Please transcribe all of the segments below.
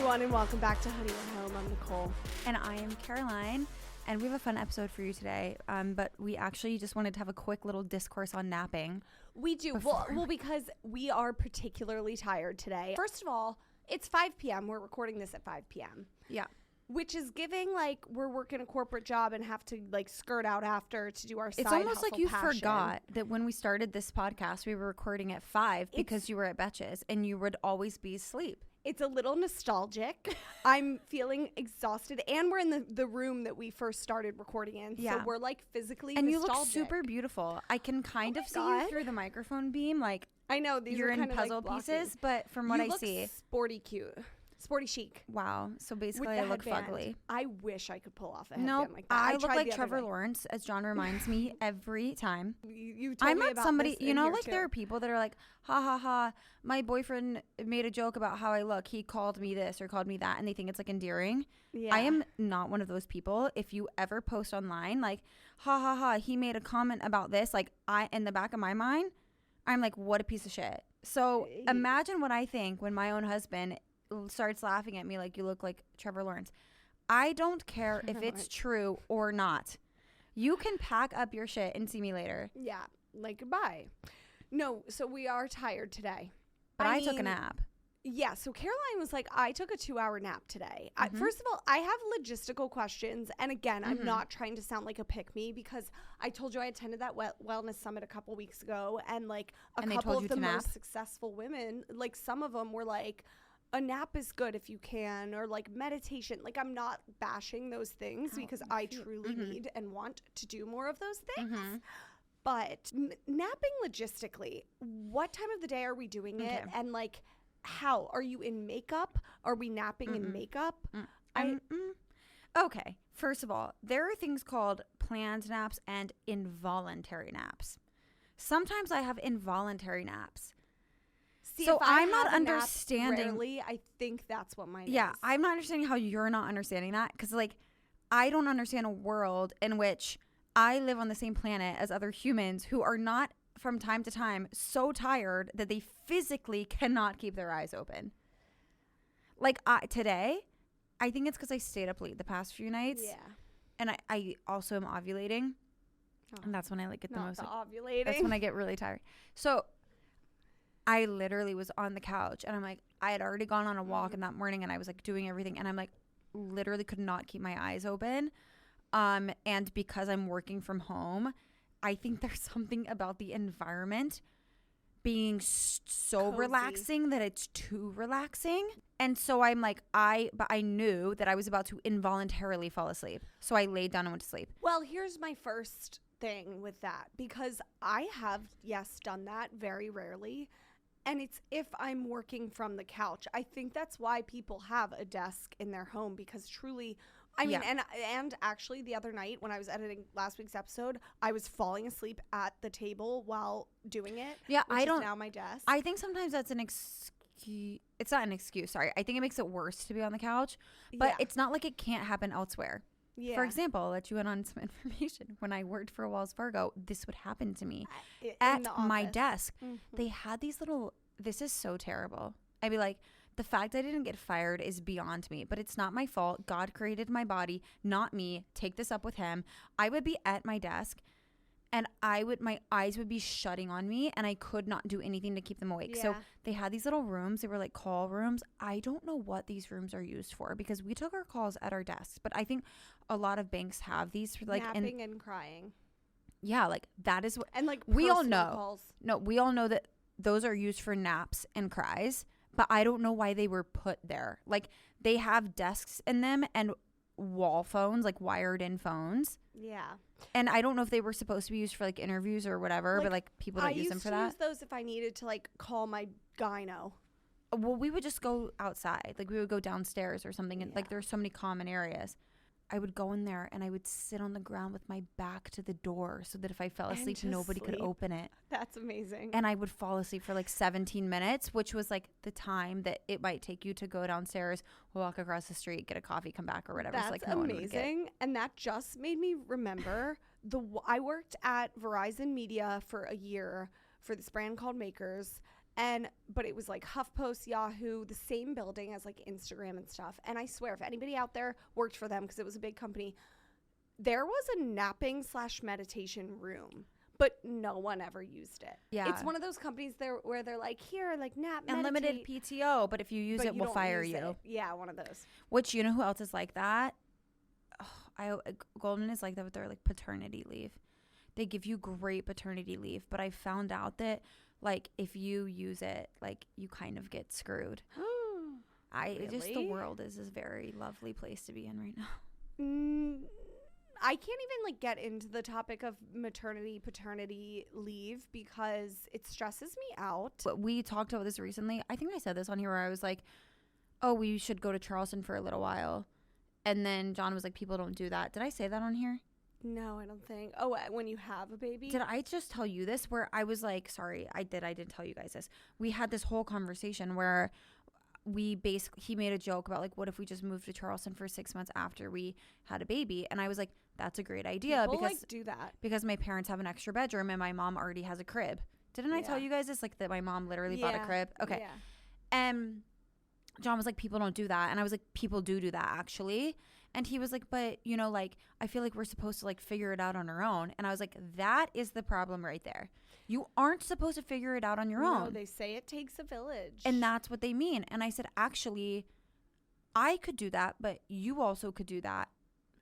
everyone, and welcome back to Honey at Home. I'm Nicole. And I am Caroline, and we have a fun episode for you today, but we actually just wanted to have a quick little discourse on napping. We do. Well, because we are particularly tired today. First of all, it's 5 p.m. We're recording this at 5 p.m. Yeah. Which is giving, like, we're working a corporate job and have to, like, skirt out after to do our side It's almost like you passion. forgot that when we started this podcast, we were recording at 5 because you were at Betches, and you would always be asleep. It's a little nostalgic. I'm feeling exhausted, and we're in the room that we first started recording in, so we're, like, physically and nostalgic. You look super beautiful. I can kind of see you through the microphone beam, like, I know, these you're are in kind puzzle of like pieces, but from what I see. You look sporty cute. Sporty chic. Wow. So basically I look fugly. I wish I could pull off a headband like that. I look like Trevor Lawrence, as John reminds me every time. You told I'm me not about somebody, this you in know, here like too. there are people that are like, ha ha ha, my boyfriend made a joke about how I look. He called me this or called me that, and they think it's like endearing. Yeah. I am not one of those people. If you ever post online, like, ha ha ha, he made a comment about this, like, in the back of my mind, I'm like, what a piece of shit. So imagine what I think when my own husband starts laughing at me like, you look like Trevor Lawrence. I don't care if it's true or not. You can pack up your shit and see me later. Yeah, like, goodbye. No, so we are tired today. But I took a nap. Yeah, so Caroline was like, I took a 2-hour nap today. First of all, I have logistical questions. And again, I'm not trying to sound like a pick-me because I told you I attended that wellness summit a couple weeks ago. And, like, a couple of the most successful women, like, some of them were like, a nap is good if you can, or like meditation. Like, I'm not bashing those things because I truly need and want to do more of those things. But napping logistically, what time of the day are we doing it? And, like, how? Are you in makeup? Are we napping in makeup? Okay. First of all, there are things called planned naps and involuntary naps. Sometimes I have involuntary naps. See, so if I'm not understanding. Rarely, I think that's what mine is. Yeah, I'm not understanding how you're not understanding that because, like, I don't understand a world in which I live on the same planet as other humans who are not, from time to time, so tired that they physically cannot keep their eyes open. Like, today, I think it's because I stayed up late the past few nights. Yeah. And I also am ovulating. And that's when I, like, get the most. Ovulating. That's when I get really tired. So I literally was on the couch and I'm like, I had already gone on a walk in that morning and I was like doing everything and I'm like, literally could not keep my eyes open. And because I'm working from home, I think there's something about the environment being so cozy, relaxing that it's too relaxing. And so I'm like, but I knew that I was about to involuntarily fall asleep. So I laid down and went to sleep. Well, here's my first thing with that, because I have, yes, done that very rarely. And it's if I'm working from the couch. I think that's why people have a desk in their home, because truly, I mean, and actually the other night when I was editing last week's episode, I was falling asleep at the table while doing it. Yeah, which is now my desk. I think sometimes that's an excuse. It's not an excuse, sorry. I think it makes it worse to be on the couch, but it's not like it can't happen elsewhere. Yeah. For example, I'll let you in on some information. When I worked for Wells Fargo, this would happen to me at my desk. They had these little, this is so terrible. I'd be like, the fact I didn't get fired is beyond me, but it's not my fault. God created my body, not me. Take this up with him. I would be at my desk and my eyes would be shutting on me and I could not do anything to keep them awake. So they had these little rooms. They were like call rooms. I don't know what these rooms are used for because we took our calls at our desks, but I think a lot of banks have these for like napping and crying. Yeah, like that is what, and like we all know. Calls. No, we all know that those are used for naps and cries, but I don't know why they were put there. Like they have desks in them and wall phones, like wired in phones. Yeah. And I don't know if they were supposed to be used for like interviews or whatever, but like people don't use them for that. I used to use those if I needed to like call my gyno. Well, we would just go outside. Like we would go downstairs or something. And like there's so many common areas. I would go in there and I would sit on the ground with my back to the door so that if I fell asleep, nobody could open it. That's amazing. And I would fall asleep for like 17 minutes, which was like the time that it might take you to go downstairs, walk across the street, get a coffee, come back or whatever. That's like no amazing. And that just made me remember I worked at Verizon Media for a year for this brand called Makers. But it was like HuffPost, Yahoo, the same building as like Instagram and stuff. And I swear, if anybody out there worked for them, because it was a big company, there was a napping / meditation room, but no one ever used it. Yeah. It's one of those companies there where they're like, here, like nap, unlimited PTO, but if you use it, we'll fire you. Yeah, one of those. Which, you know who else is like that? Goldman is like that with their like paternity leave. They give you great paternity leave, but I found out that like if you use it, like you kind of get screwed. Really? Just the world is a very lovely place to be in right now. I can't even like get into the topic of paternity leave because it stresses me out. But we talked about this recently. I think I said this on here where I was like, oh, we should go to Charleston for a little while. And then John was like, people don't do that. Did I say that on here? No, I don't think. Oh, when you have a baby? Did I just tell you this where I was like, sorry, I didn't tell you guys this. We had this whole conversation where he made a joke about like, what if we just moved to Charleston for 6 months after we had a baby? And I was like, that's a great idea. People because like do that. Because my parents have an extra bedroom and my mom already has a crib. Didn't I tell you guys this? Like that my mom literally bought a crib. Okay. Yeah. John was like, people don't do that. And I was like, people do that actually. And he was like, but, you know, like, I feel like we're supposed to, like, figure it out on our own. And I was like, that is the problem right there. You aren't supposed to figure it out on your own. No, they say it takes a village. And that's what they mean. And I said, actually, I could do that, but you also could do that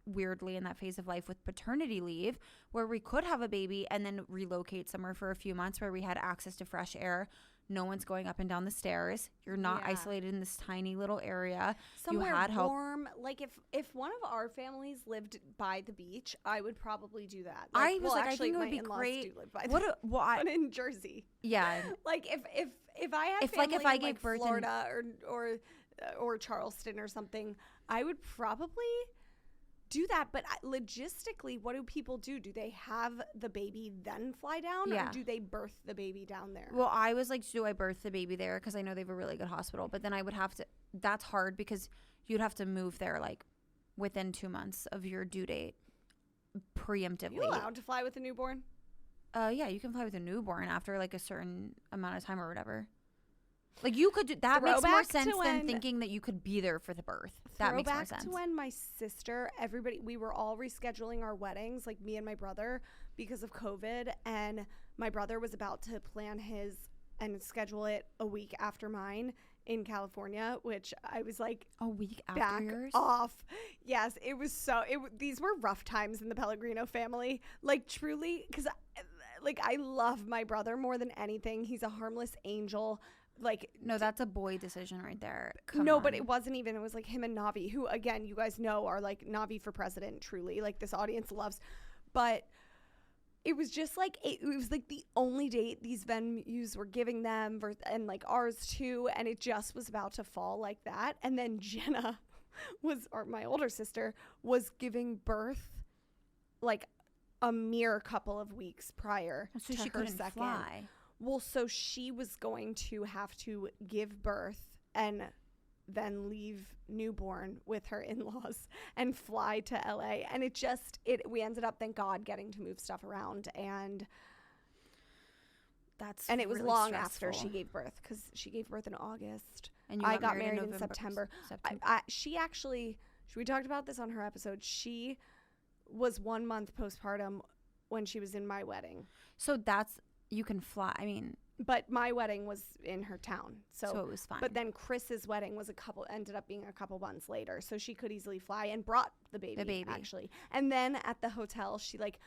weirdly in that phase of life with paternity leave where we could have a baby and then relocate somewhere for a few months where we had access to fresh air. No one's going up and down the stairs. You're not isolated in this tiny little area. Somewhere you had warm. Like if one of our families lived by the beach, I would probably do that. Like, I think it would be great. But in Jersey, yeah. Like if I had family if I gave birth Florida or Charleston or something, I would probably do that. But logistically, what do people do? Do they have the baby then fly down, or do they birth the baby down there? Well, I was like, do I birth the baby there? Because I know they have a really good hospital. But then I would have to. That's hard because you'd have to move there like within 2 months of your due date, preemptively. You allowed to fly with a newborn? Yeah, you can fly with a newborn after like a certain amount of time or whatever. Like you could do that. Makes more sense than thinking that you could be there for the birth. That makes more sense. To when my sister, we were all rescheduling our weddings, like me and my brother, because of COVID, and my brother was about to plan his and schedule it a week after mine in California, which I was like, a week after back yours? Off. Yes, it was these were rough times in the Pellegrino family, like truly, because I love my brother more than anything. He's a harmless angel. Like, no, that's a boy decision right there. But it wasn't even. It was like him and Navi, who again, you guys know are like Navi for president. Truly, like this audience loves. But it was just like it was like the only date these venues were giving them, and like ours too. And it just was about to fall like that. And then Jenna my older sister, was giving birth like a mere couple of weeks prior so to she her couldn't second. Fly. Well, so she was going to have to give birth and then leave newborn with her in-laws and fly to LA. And we ended up, thank God, getting to move stuff around. And it was really long stressful. After she gave birth, because she gave birth in August. And I got married in September. We talked about this on her episode. She was 1 month postpartum when she was in my wedding. So you can fly. I mean, but my wedding was in her town, so it was fine. But then Chris's wedding ended up being a couple months later, so she could easily fly and brought the baby actually. And then at the hotel, she like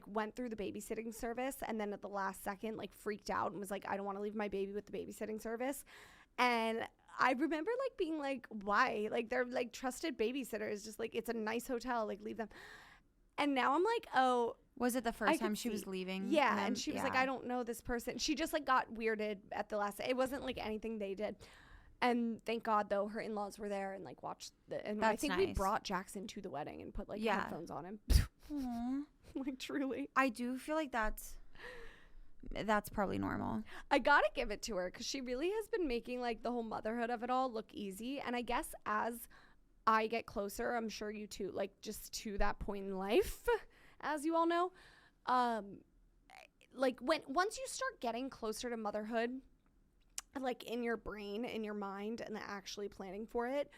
went through the babysitting service, and then at the last second like freaked out and was like, I don't want to leave my baby with the babysitting service. And I remember like being like, why? Like they're like trusted babysitters, just like it's a nice hotel, like leave them. And now I'm like, oh. Was it the first time she was leaving? Yeah, and she was like, I don't know this person. She just like got weirded at the last. It wasn't like anything they did. And thank God though, her in-laws were there and like watched and I think we brought Jackson to the wedding and put like headphones on him. Like truly. I do feel like that's probably normal. I gotta give it to her because she really has been making like the whole motherhood of it all look easy. And I guess as I get closer, I'm sure you too, like just to that point in life, as you all know, like once you start getting closer to motherhood, like in your brain, in your mind, and then actually planning for it,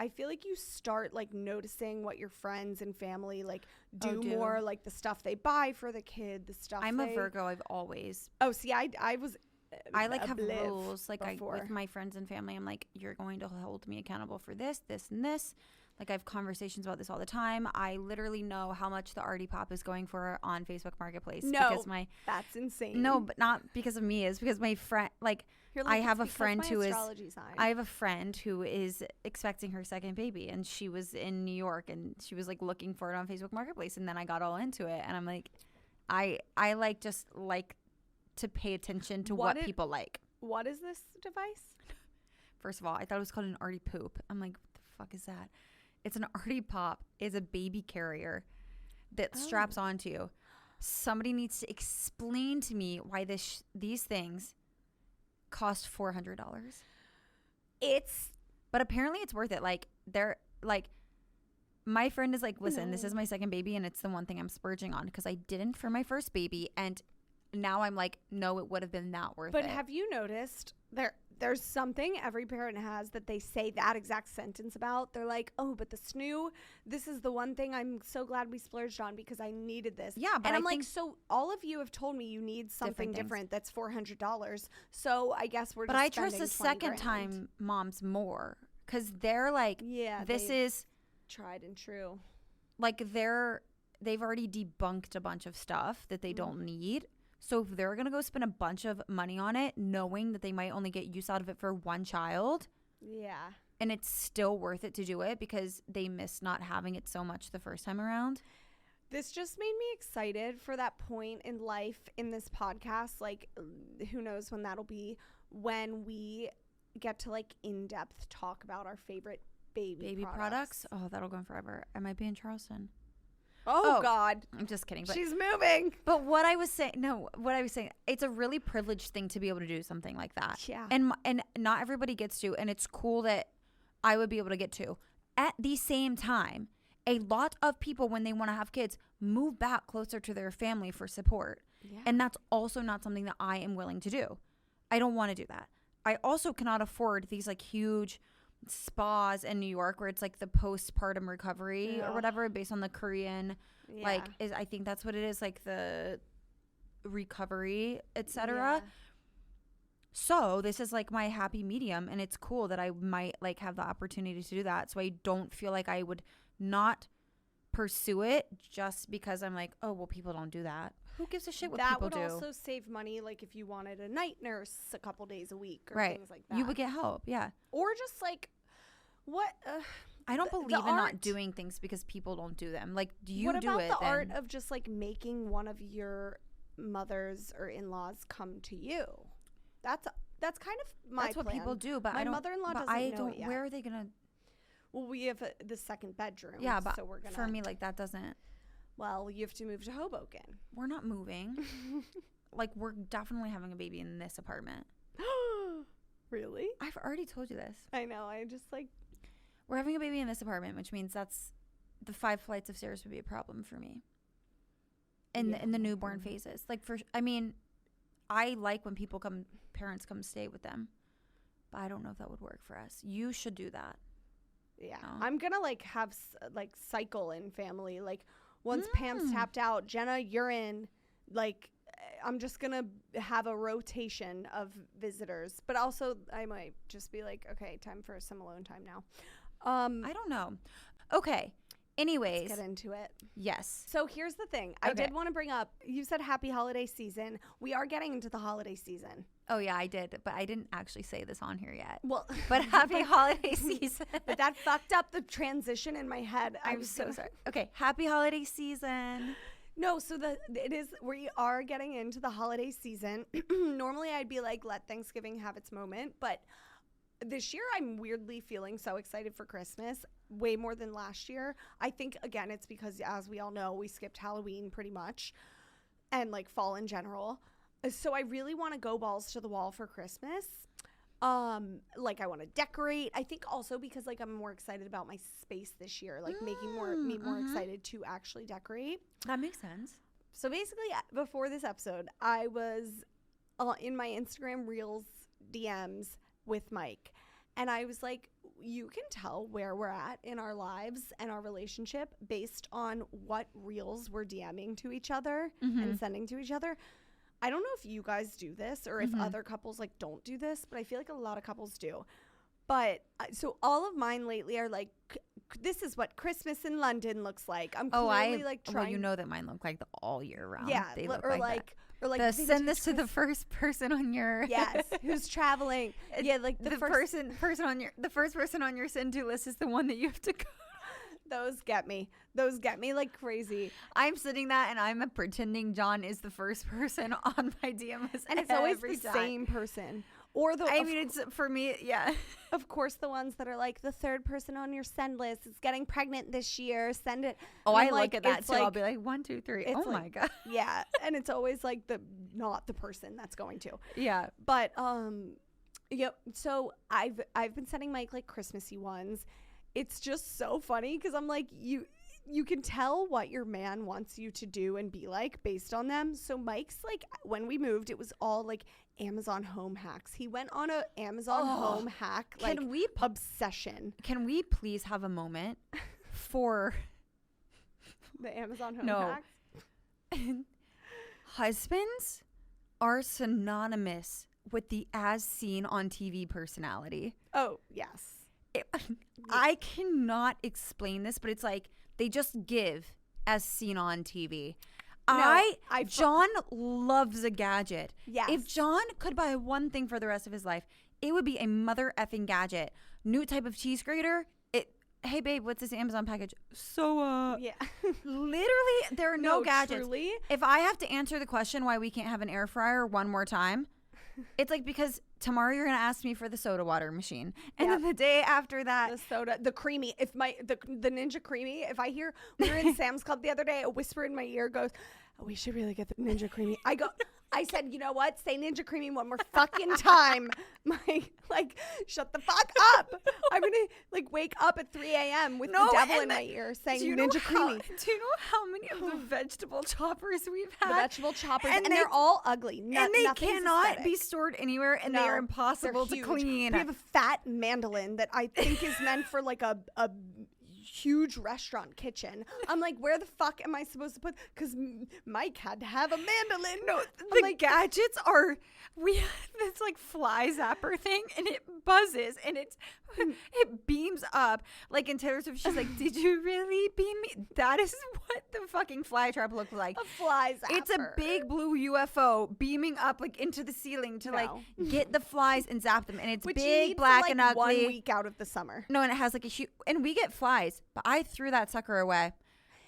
I feel like you start like noticing what your friends and family like do more, like the stuff they buy for the kid, the stuff. I'm a Virgo. I've always. Oh, see, I was. I like have rules like with my friends and family. I'm like, you're going to hold me accountable for this, this, and this. Like I have conversations about this all the time. I literally know how much the Artie Pop is going for on Facebook Marketplace. No, because that's insane. No, but not because of me. It's because my friend, like I have a friend who is. I have a friend who is expecting her second baby, and she was in New York, and she was like looking for it on Facebook Marketplace, and then I got all into it, and I'm like, I like just like to pay attention to what people like. What is this device? First of all, I thought it was called an Artie Poop. I'm like, what the fuck is that? It's an Artie Pop. It's a baby carrier that straps onto you. Somebody needs to explain to me why these things cost $400. But apparently it's worth it. Like they're like, my friend is like, listen, this is my second baby, and it's the one thing I'm splurging on because I didn't for my first baby, and now I'm like, no, it would have been that worth it. But have you noticed there's something every parent has that they say that exact sentence about? They're like, oh, but the snoo, this is the one thing I'm so glad we splurged on because I needed this. Yeah, but and I'm like, so all of you have told me you need something different that's $400. So I guess we're just But I trust the second time moms more because they're like, yeah, this is tried and true. Like they've already debunked a bunch of stuff that they don't need. So if they're going to go spend a bunch of money on it, knowing that they might only get use out of it for one child. Yeah. And it's still worth it to do it because they miss not having it so much the first time around. This just made me excited for that point in life in this podcast. Like, who knows when that'll be, when we get to like in-depth talk about our favorite baby products. Oh, that'll go on forever. I might be in Charleston. Oh, God. I'm just kidding. But, she's moving. But what I was saying, it's a really privileged thing to be able to do something like that. Yeah. And not everybody gets to, and it's cool that I would be able to get to. At the same time, a lot of people, when they want to have kids, move back closer to their family for support. Yeah. And that's also not something that I am willing to do. I don't want to do that. I also cannot afford these like huge spas in New York where it's like the postpartum recovery or whatever based on the Korean I think that's what it is, like the recovery, etc. So this is like my happy medium, and it's cool that I might like have the opportunity to do that, so I don't feel like I would not pursue it just because I'm like, oh well, people don't do that. Who gives a shit what people do? That would also save money, like if you wanted a night nurse a couple days a week or things like that. You would get help, yeah. Or just like, what? I don't believe in not doing things because people don't do them. Like, do you do it? What about the art of just like making one of your mothers or in-laws come to you? That's kind of my plan. That's what people do, but my mother-in-law doesn't know it yet. Where are they gonna? Well, we have the second bedroom. Yeah, but so we're gonna, for me, like that doesn't. Well, you have to move to Hoboken. We're not moving. Like, we're definitely having a baby in this apartment. Really? I've already told you this. I know. I just like. We're having a baby in this apartment, which means that's the 5 flights of stairs would be a problem for me. In the newborn phases, like I like when parents come stay with them, but I don't know if that would work for us. You should do that. Yeah, I'm gonna like have like cycle in family. Like once Pam's tapped out, Jenna, you're in. Like I'm just gonna have a rotation of visitors, but also I might just be like, okay, time for some alone time now. I don't know. Okay. Anyways, let's get into it. Yes. So here's the thing. Okay. I did want to bring up, you said happy holiday season. We are getting into the holiday season. Oh, yeah, I did. But I didn't actually say this on here yet. Well, but happy holiday season. But that fucked up the transition in my head. I'm so sorry. Okay. Happy holiday season. No, so we are getting into the holiday season. Normally I'd be like, let Thanksgiving have its moment. But this year I'm weirdly feeling so excited for Christmas, way more than last year. I think, again, it's because, as we all know, we skipped Halloween pretty much and like fall in general. So I really want to go balls to the wall for Christmas. Like I want to decorate. I think also because like I'm more excited about my space this year, like making me more excited to actually decorate. That makes sense. So basically, before this episode, I was in my Instagram Reels DMs with Mike. And I was like, you can tell where we're at in our lives and our relationship based on what reels we're DMing to each other and sending to each other. I don't know if you guys do this or if other couples like don't do this, but I feel like a lot of couples do. But so all of mine lately are like, this is what Christmas in London looks like. I'm clearly like trying. Well, you know that mine look like the all year round. Yeah, they look or like the send this to the first person on your who's traveling. Yeah, like the first person on your send to list is the one that you have to go. Those get me like crazy. I'm sitting that and I'm pretending John is the first person on my DM list, and it's always the same person. Or it's for me, yeah. Of course, the ones that are like the third person on your send list is getting pregnant this year. Send it. Oh, I look at that too. Like, I'll be like 1, 2, 3. Oh my god. Yeah, and it's always like not the person that's going to. Yeah, but yep. So I've been sending Mike like Christmassy ones. It's just so funny because I'm like you can tell what your man wants you to do and be like based on them. So Mike's like, when we moved, it was all like Amazon home hacks. He went on a Amazon home hack obsession. Can we please have a moment for the Amazon home hacks? Husbands are synonymous with the as seen on TV personality. Oh, yes. I cannot explain this, but it's like they just give as seen on TV. John loves a gadget. Yes. If John could buy one thing for the rest of his life, it would be a mother effing gadget. New type of cheese grater. Hey babe, what's this Amazon package? So yeah. Literally there are no gadgets. Truly? If I have to answer the question why we can't have an air fryer one more time, it's like because tomorrow you're gonna ask me for the soda water machine, and then the day after that, the creamy. If the Ninja Creamy, if I hear, we were in Sam's Club the other day, a whisper in my ear goes, oh, we should really get the Ninja Creamy. I said, you know what? Say Ninja Creamy one more fucking time. Shut the fuck up. I'm going to wake up at 3 a.m. with the devil in my ear saying Ninja Creamy. Do you know how many of the vegetable choppers we've had? The vegetable choppers. And they're all ugly. And they cannot be stored anywhere, and they are impossible to clean. We have a fat mandolin that I think is meant for like a huge restaurant kitchen. I'm like, where the fuck am I supposed to put? Because Mike had to have a mandolin. No, the gadgets are, we have this like fly zapper thing, and it buzzes and it beams up. Like in Taylor Swift, she's like, did you really beam me? That is what the fucking fly trap looks like. A fly zapper. It's a big blue UFO beaming up like into the ceiling to like get the flies and zap them. And it's big, black, and ugly. 1 week out of the summer. No, and it has like a huge, and we get flies, but I threw that sucker away.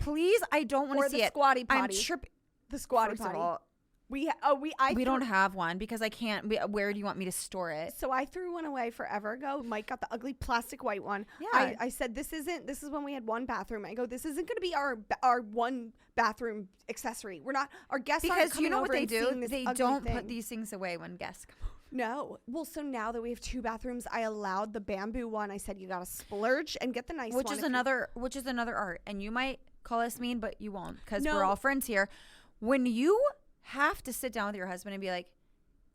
Please, I don't want to see it. Or the squatty potty. I'm tripping. The squatty potty. We don't have one because I can't. Where do you want me to store it? So I threw one away forever ago. Mike got the ugly plastic white one. Yeah. I said, this is when we had one bathroom. I go, this isn't going to be our one bathroom accessory. We're not, our guests aren't coming over and seeing this they ugly don't thing. put these things away when guests come over. No. Well, so now that we have 2 bathrooms, I allowed the bamboo one. I said, you got to splurge and get the nice one. Which is another art. And you might call us mean, but you won't because we're all friends here. When you have to sit down with your husband and be like,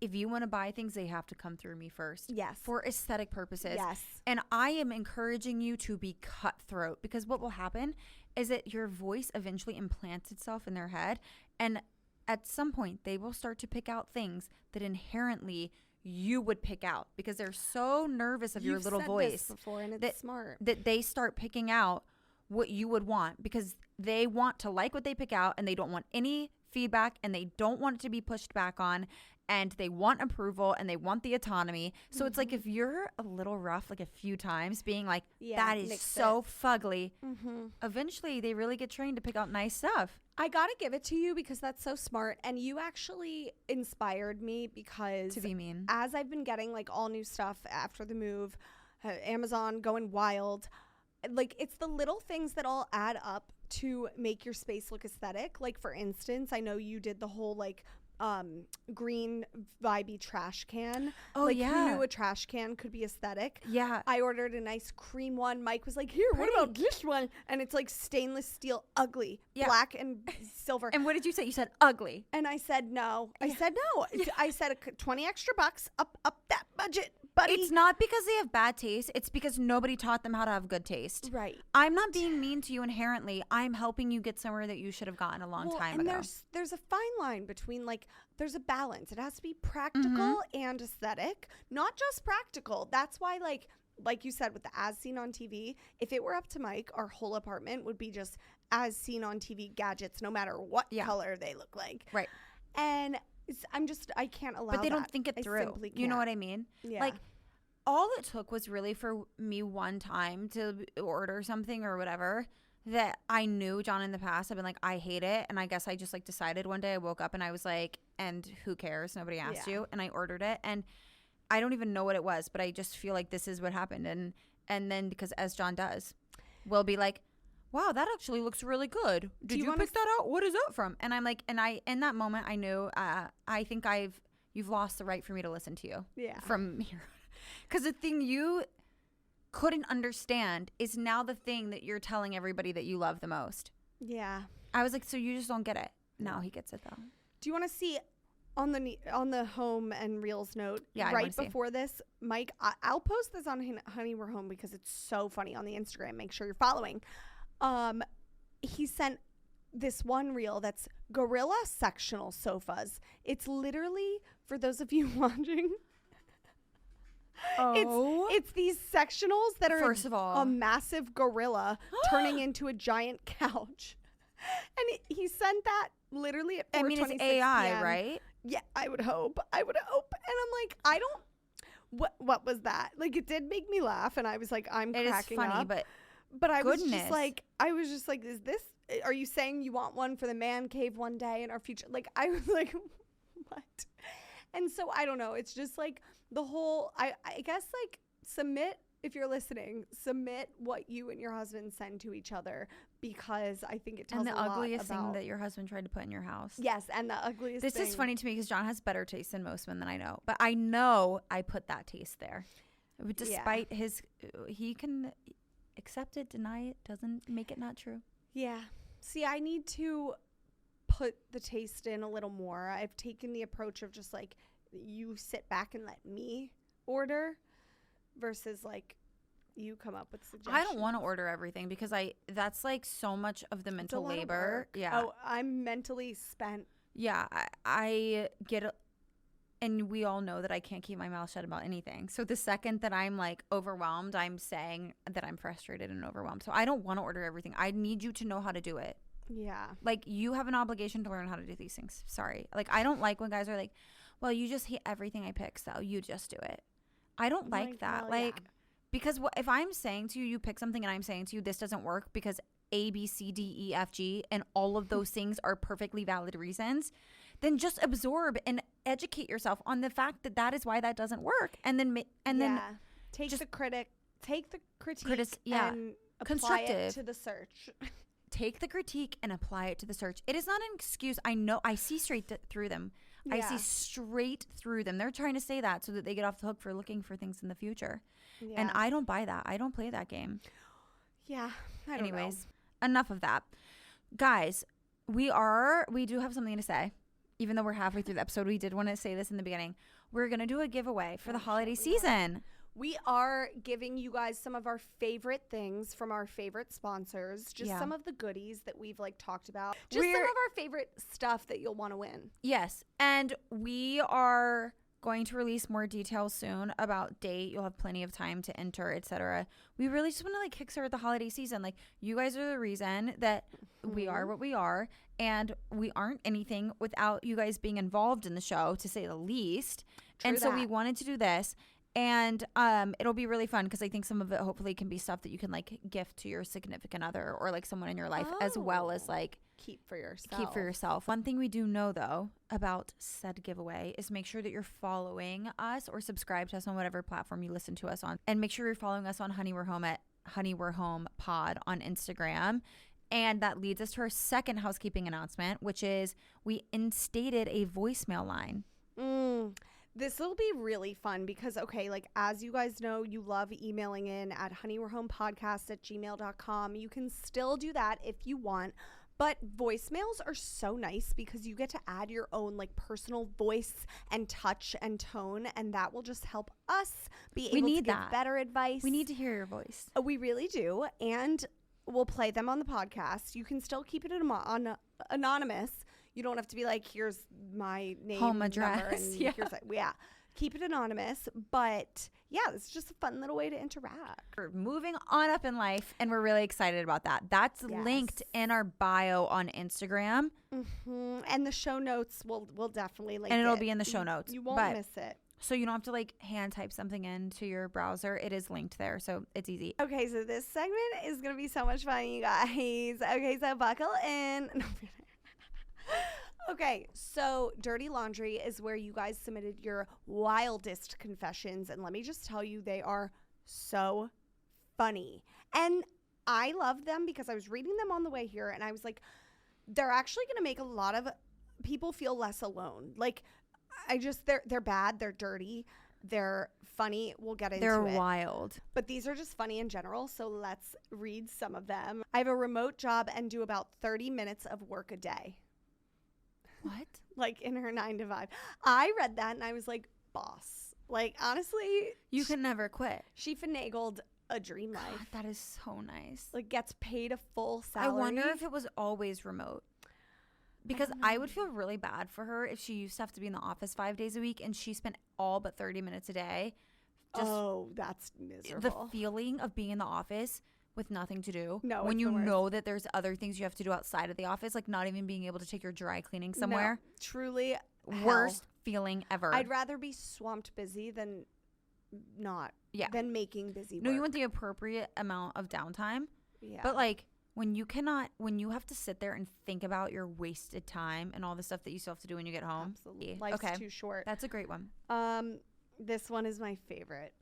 if you want to buy things, they have to come through me first. Yes. For aesthetic purposes. Yes. And I am encouraging you to be cutthroat, because what will happen is that your voice eventually implants itself in their head. And at some point, they will start to pick out things that inherently you would pick out because they're so nervous of your little voice. This before, and it's smart. That they start picking out what you would want because they want to like what they pick out, and they don't want any feedback, and they don't want it to be pushed back on, and they want approval, and they want the autonomy. So it's like if you're a little rough like a few times, being like, that is so fugly, eventually they really get trained to pick out nice stuff. I gotta give it to you because that's so smart, and you actually inspired me because to be mean, as I've been getting like all new stuff after the move, Amazon going wild, like it's the little things that all add up to make your space look aesthetic. Like for instance, I know you did the whole like green vibey trash can. Oh, like, yeah. who knew a trash can could be aesthetic? Yeah. I ordered a nice cream one. Mike was like, here, what about this one? And it's like stainless steel, ugly, black and silver. And what did you say? You said ugly. And I said no. I said no. I said 20 extra bucks, up that budget, buddy. It's not because they have bad taste. It's because nobody taught them how to have good taste. Right. I'm not being mean to you inherently. I'm helping you get somewhere that you should have gotten a long time ago. And there's a fine line between, like, there's a balance. It has to be practical and aesthetic, not just practical. That's why, like you said, with the as seen on TV, if it were up to Mike, our whole apartment would be just as seen on TV gadgets, no matter what color they look like. Right. And I can't allow that. But they don't think it through. You know what I mean? Yeah. Like, all it took was really for me one time to order something or whatever that I knew John in the past. I've been like, I hate it. And I guess I just like decided one day I woke up and I was like, and who cares? Nobody asked you. And I ordered it. And I don't even know what it was, but I just feel like this is what happened. And then because as John does, we'll be like, wow, that actually looks really good. Did you pick that out? What is that from? And I'm like, in that moment I knew, I think you've lost the right for me to listen to you. Yeah. From here. Because the thing you couldn't understand is now the thing that you're telling everybody that you love the most. Yeah. I was like, so you just don't get it. Now he gets it though. Do you want to see on the home and reels note right before this, Mike? I'll post this on Honey We're Home because it's so funny on the Instagram. Make sure you're following. He sent this one reel that's gorilla sectional sofas. It's literally, for those of you watching. Oh, it's these sectionals that are first of all a massive gorilla turning into a giant couch, and he sent that literally at 4:26 I mean, it's AI, PM. right? Yeah, I would hope. And I'm like, I don't. What was that? Like, it did make me laugh, and I was like, I'm cracking up. It is funny, but I was just like, is this? Are you saying you want one for the man cave one day in our future? Like, I was like, what? And so I don't know. It's just like the whole, I guess, like, submit, if you're listening, submit what you and your husband send to each other, because I think it tells a lot about. And the ugliest thing that your husband tried to put in your house. Yes, and the ugliest thing. This is funny to me because John has better taste than most men that I know. But I know I put that taste there. Despite he can accept it, deny it, doesn't make it not true. Yeah. See, I need to put the taste in a little more. I've taken the approach of just like, you sit back and let me order versus like you come up with suggestions. I don't want to order everything because that's like so much of the mental labor. Yeah. Oh, I'm mentally spent. Yeah, I get it. And we all know that I can't keep my mouth shut about anything. So the second that I'm like overwhelmed, I'm saying that I'm frustrated and overwhelmed. So I don't want to order everything. I need you to know how to do it. Yeah. Like, you have an obligation to learn how to do these things. Sorry. Like, I don't like when guys are like, well, you just hate everything I pick, so you just do it. I don't like that. Well, like, because if I'm saying to you, you pick something, and I'm saying to you, this doesn't work because A, B, C, D, E, F, G, and all of those things are perfectly valid reasons, then just absorb and educate yourself on the fact that that is why that doesn't work. And then take the critique and apply it to the search. Take the critique and apply it to the search. It is not an excuse. I know. I see straight through them. Yeah. I see straight through them. They're trying to say that so that they get off the hook for looking for things in the future. Yeah. And I don't buy that. I don't play that game. Yeah. Anyways, enough of that. Guys, we do have something to say. Even though we're halfway through the episode, we did want to say this in the beginning. We're going to do a giveaway for the holiday season. We are giving you guys some of our favorite things from our favorite sponsors. Just some of the goodies that we've like talked about. Just some of our favorite stuff that you'll want to win. Yes. And we are going to release more details soon about date. You'll have plenty of time to enter, etc. We really just want to like kickstart the holiday season. Like, you guys are the reason that we are what we are, and we aren't anything without you guys being involved in the show, to say the least. So we wanted to do this. And it'll be really fun because I think some of it hopefully can be stuff that you can like gift to your significant other or like someone in your life, as well as like keep for yourself. One thing we do know though about said giveaway is make sure that you're following us or subscribe to us on whatever platform you listen to us on, and make sure you're following us on Honey We're Home at Honey We're Home Pod on Instagram. And that leads us to our second housekeeping announcement, which is we instated a voicemail line. This will be really fun because, okay, like as you guys know, you love emailing in at honeywe'rehomepodcast@gmail.com. You can still do that if you want. But voicemails are so nice because you get to add your own like personal voice and touch and tone, and that will just help us be able to give better advice. We need to hear your voice. We really do, and we'll play them on the podcast. You can still keep it anonymous. You don't have to be like, here's my name, home address, and keep it anonymous. But yeah, it's just a fun little way to interact. We're moving on up in life, and we're really excited about that. That's linked in our bio on Instagram. And the show notes will definitely link it. And it'll be in the show notes. You won't miss it. So you don't have to like hand type something into your browser. It is linked there, so it's easy. Okay, so this segment is going to be so much fun, you guys. Okay, so buckle in. Okay, so Dirty Laundry is where you guys submitted your wildest confessions, and let me just tell you, they are so funny. And I love them because I was reading them on the way here, and I was like, they're actually going to make a lot of people feel less alone. Like, they're bad, they're dirty, they're funny. We'll get into it. They're wild. But these are just funny in general, so let's read some of them. I have a remote job and do about 30 minutes of work a day. What? Like in her 9 to 5. I read that and I was like, boss. Like, honestly. You can never quit. She finagled a dream life. God, that is so nice. Like, gets paid a full salary. I wonder if it was always remote. Because I would feel really bad for her if she used to have to be in the office 5 days a week and she spent all but 30 minutes a day. That's miserable. The feeling of being in the office with nothing to do. No, when you know that there's other things you have to do outside of the office, like not even being able to take your dry cleaning somewhere. No, truly worst feeling ever. I'd rather be swamped busy than not. Yeah. Than making busy work. No, you want the appropriate amount of downtime. Yeah. But like when you have to sit there and think about your wasted time and all the stuff that you still have to do when you get home. Absolutely. Life's too short. That's a great one. This one is my favorite.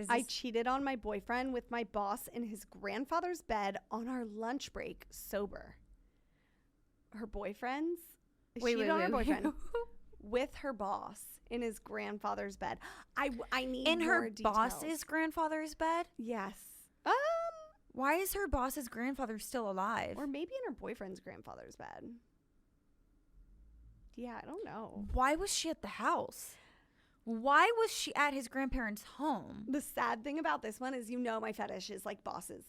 I cheated on my boyfriend with my boss in his grandfather's bed on our lunch break, sober. Her boyfriend's? Cheated on her boyfriend with her boss in his grandfather's bed. I need in more her details. boss's grandfather's bed? Yes. Why is her boss's grandfather still alive? Or maybe in her boyfriend's grandfather's bed. Yeah, I don't know. Why was she at the house? Why was she at his grandparents' home? The sad thing about this one is, my fetish is like bosses.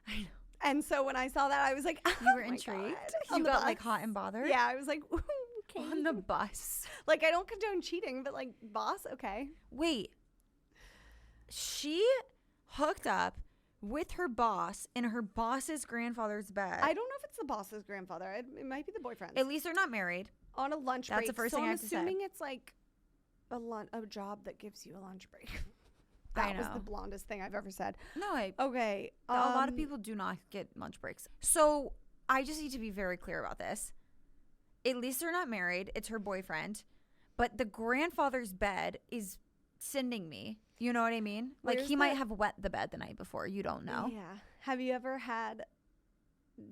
I know. And so when I saw that, I was like, you were intrigued? You got like hot and bothered? Yeah, I was like, ooh, okay. On the bus. Like, I don't condone cheating, but like, boss, okay. Wait. She hooked up with her boss in her boss's grandfather's bed. I don't know if it's the boss's grandfather. It might be the boyfriend's. At least they're not married. On a lunch break. That's the first thing I have to say. I'm assuming it's like a job that gives you a lunch break. That was the blondest thing I've ever said. No, okay. A lot of people do not get lunch breaks. So I just need to be very clear about this. At least they're not married. It's her boyfriend. But the grandfather's bed is sending me. You know what I mean? Like he might have wet the bed the night before. You don't know. Yeah. Have you ever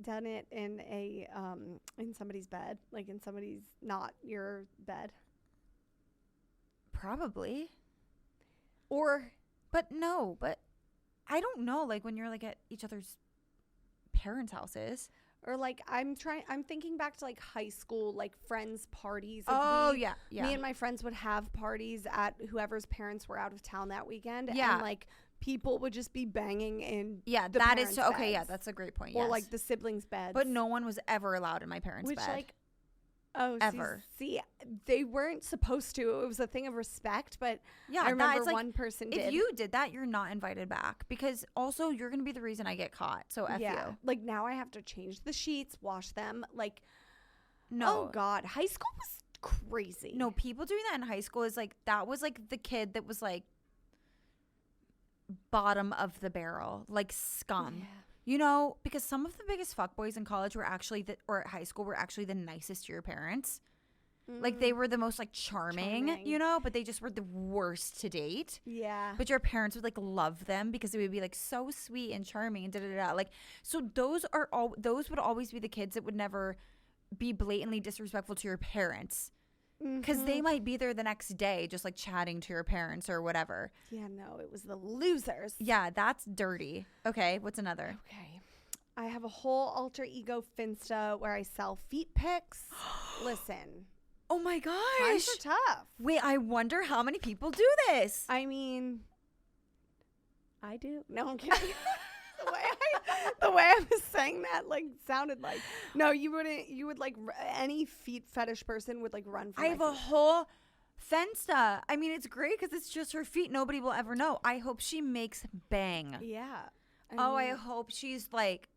done it in in somebody's bed? Like in somebody's, not your bed? Probably. But I don't know, like when you're like at each other's parents' houses. Or like I'm thinking back to like high school, like friends parties. Like yeah. Me and my friends would have parties at whoever's parents were out of town that weekend. Yeah. And like people would just be banging in that is so okay, yeah, that's a great point. Or like the siblings' beds. But no one was ever allowed in my parents' bed. Like ever. See, they weren't supposed to. It was a thing of respect, but yeah, I remember one person did. If you did that, you're not invited back because also you're going to be the reason I get caught. So F you. Like now I have to change the sheets, wash them. Like, no. Oh God, high school was crazy. No, people doing that in high school is like, that was like the kid that was like bottom of the barrel, like scum. Yeah. You know, because some of the biggest fuckboys in college or at high school were actually the nicest to your parents. Like they were the most like charming, you know, but they just were the worst to date. Yeah. But your parents would like love them because they would be like so sweet and charming and da-da-da. Like, so those would always be the kids that would never be blatantly disrespectful to your parents. Because they might be there the next day just like chatting to your parents or whatever. Yeah, no, it was the losers. Yeah, that's dirty. Okay, what's another? Okay. I have a whole alter ego Finsta where I sell feet pics. Listen. Oh my gosh. Times are tough. Wait, I wonder how many people do this. I mean, I do. No, I'm kidding. the way I was saying that like sounded like no, you would like any feet fetish person would like run for I have a whole Finsta. I mean, it's great because it's just her feet. Nobody will ever know. I hope she makes bang. Yeah. I hope she's like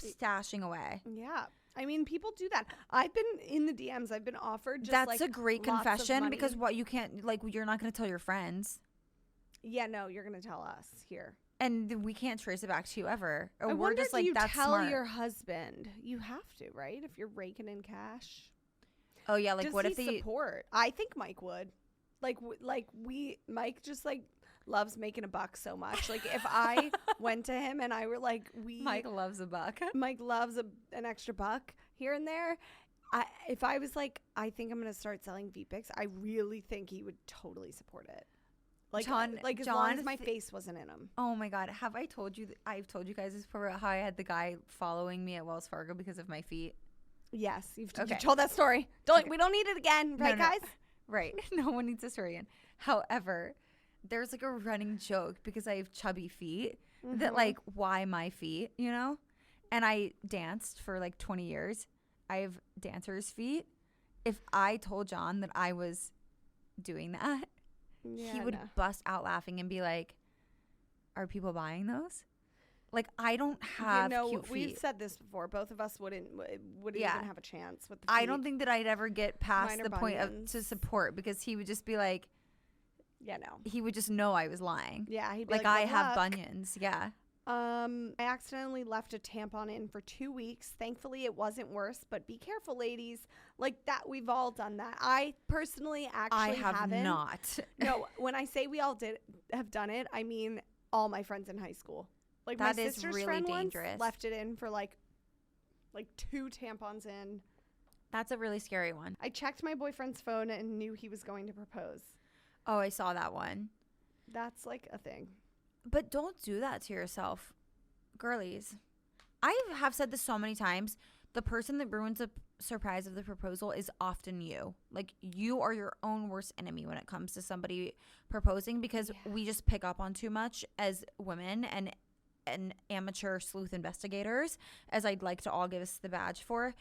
stashing away. Yeah. I mean, people do that. I've been in the DMs. I've been offered just That's like a great confession because what you can't like you're not going to tell your friends. Yeah, no, you're going to tell us here. And we can't trace it back to you ever. Or I we're wonder, just do like you that's tell smart. your husband? You have to, right? If you're raking in cash. Oh yeah, like does what he if they support? I think Mike would. Mike just like loves making a buck so much. Like if I went to him and I were like, Mike loves a buck. Mike loves an extra buck here and there. If I was like, I think I'm gonna start selling VPICs, I really think he would totally support it. Like, as long as my face wasn't in them. Oh my God. Have I told you? I've told you guys this before about how I had the guy following me at Wells Fargo because of my feet. Yes. You've told that story. We don't need it again. Right, no. guys? Right. No one needs a story again. However, there's like a running joke because I have chubby feet that like, why my feet, you know? And I danced for like 20 years. I have dancer's feet. If I told John that I was doing that, he would bust out laughing and be like, are people buying those? Like, I don't have cute feet. We've said this before. Both of us wouldn't even have a chance with the feet. I don't think that I'd ever get past the point of to support because he would just be like, yeah, no. He would just know I was lying. Yeah, he'd be like I have bunions. Yeah. I accidentally left a tampon in for 2 weeks. Thankfully, it wasn't worse, but be careful, ladies. Like that, we've all done that. I personally haven't. Not. No, when I say we all have done it, I mean all my friends in high school. Like that my is sister's really friend dangerous. Once left it in for like 2 tampons in. That's a really scary one. I checked my boyfriend's phone and knew he was going to propose. Oh, I saw that one. That's like a thing. But don't do that to yourself, girlies. I have said this so many times. The person that ruins the surprise of the proposal is often you. Like, you are your own worst enemy when it comes to somebody proposing because we just pick up on too much as women and amateur sleuth investigators, as I'd like to all give us the badge for.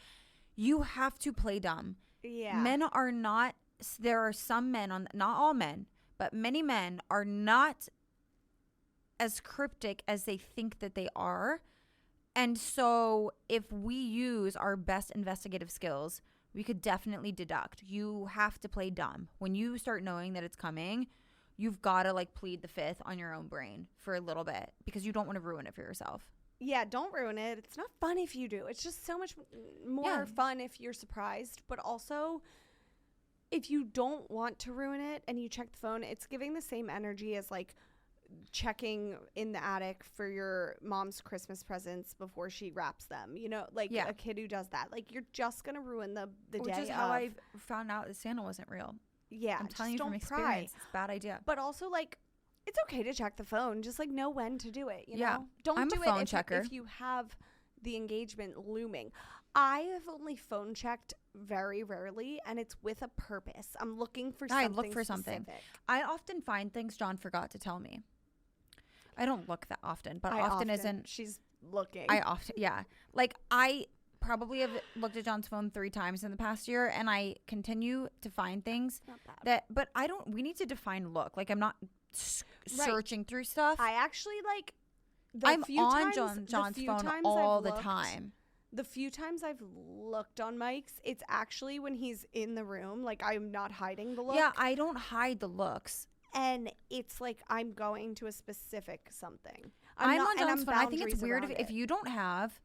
You have to play dumb. Yeah. Men are not, there are some men, not all men, but many men are not as cryptic as they think that they are. And so if we use our best investigative skills, we could definitely deduct. You have to play dumb. When you start knowing that it's coming, you've got to like plead the fifth on your own brain for a little bit because you don't want to ruin it for yourself. Yeah, don't ruin it. It's not fun if you do. It's just so much more fun if you're surprised. But also, if you don't want to ruin it and you check the phone, it's giving the same energy as like checking in the attic for your mom's Christmas presents before she wraps them, you know, like a kid who does that. Like, you're just gonna ruin the Which day. Which is how I found out that Santa wasn't real. Yeah, I'm telling you from experience, it's a bad idea. But also, like, it's okay to check the phone. Just like know when to do it. You know, I'm do a phone it checker. if you have the engagement looming. I have only phone checked very rarely, and it's with a purpose. I'm looking for something. I look for something. I often find things John forgot to tell me. I don't look that often, but often isn't. She's looking. Like, I probably have looked at John's phone 3 times in the past year, and I continue to find things but I don't. We need to define look. Like, I'm not searching through stuff. I actually like. I'm on John's phone all the time. The few times I've looked on Mike's, it's actually when he's in the room. Like, I'm not hiding the look. Yeah, I don't hide the looks. And it's like I'm going to a specific something. I'm on John's phone. I think it's weird if you don't have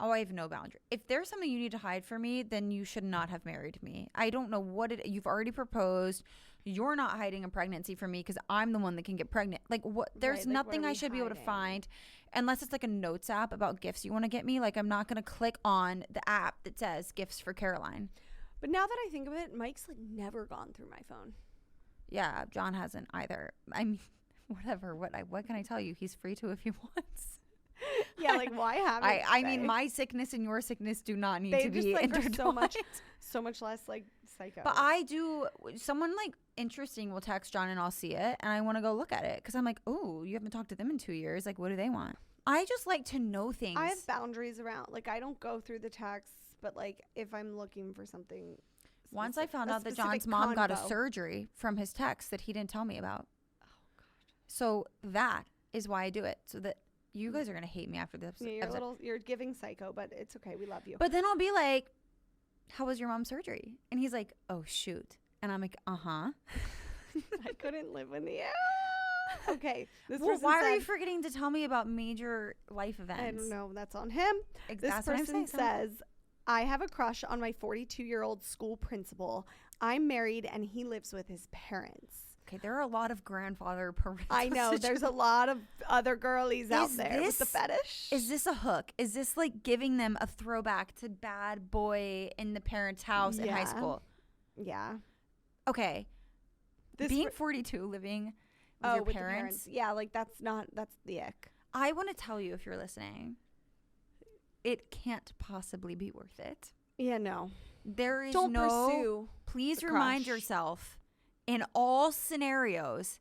Oh, I have no boundary. If there's something you need to hide from me, then you should not have married me. I don't know you've already proposed. You're not hiding a pregnancy from me because I'm the one that can get pregnant. Like, what? There's right, nothing what I should hiding? be able to find unless it's like a notes app about gifts you want to get me. Like, I'm not going to click on the app that says gifts for Caroline. But now that I think of it, Mike's like never gone through my phone. Yeah, John hasn't either. I mean, whatever. What can I tell you? He's free to if he wants. Yeah, like why haven't I mean, my sickness and your sickness do not need to be intertwined. So much less like psycho. But I do. Someone like interesting will text John and I'll see it and I want to go look at it because I'm like, oh, you haven't talked to them in 2 years. Like, what do they want? I just like to know things. I have boundaries around. Like, I don't go through the texts, but like if I'm looking for something. Once I found out that John's mom got a surgery from his text that he didn't tell me about. Oh God. So that is why I do it, so that. You guys are going to hate me after this episode. You're giving psycho, but it's okay. We love you. But then I'll be like, how was your mom's surgery? And he's like, oh, shoot. And I'm like, uh-huh. I couldn't live with you. Okay. Why are you forgetting to tell me about major life events? I don't know. That's on him. This person says, I have a crush on my 42-year-old school principal. I'm married and he lives with his parents. Okay, there are a lot of grandfather parental I know. situations. There's a lot of other girlies out there with the fetish. Is this a hook? Is this like giving them a throwback to bad boy in the parent's house in high school? Yeah. Okay. Being 42, living with your parents. Yeah, like that's the ick. I want to tell you, if you're listening, it can't possibly be worth it. Yeah, no. There is Don't pursue. Please remind yourself in all scenarios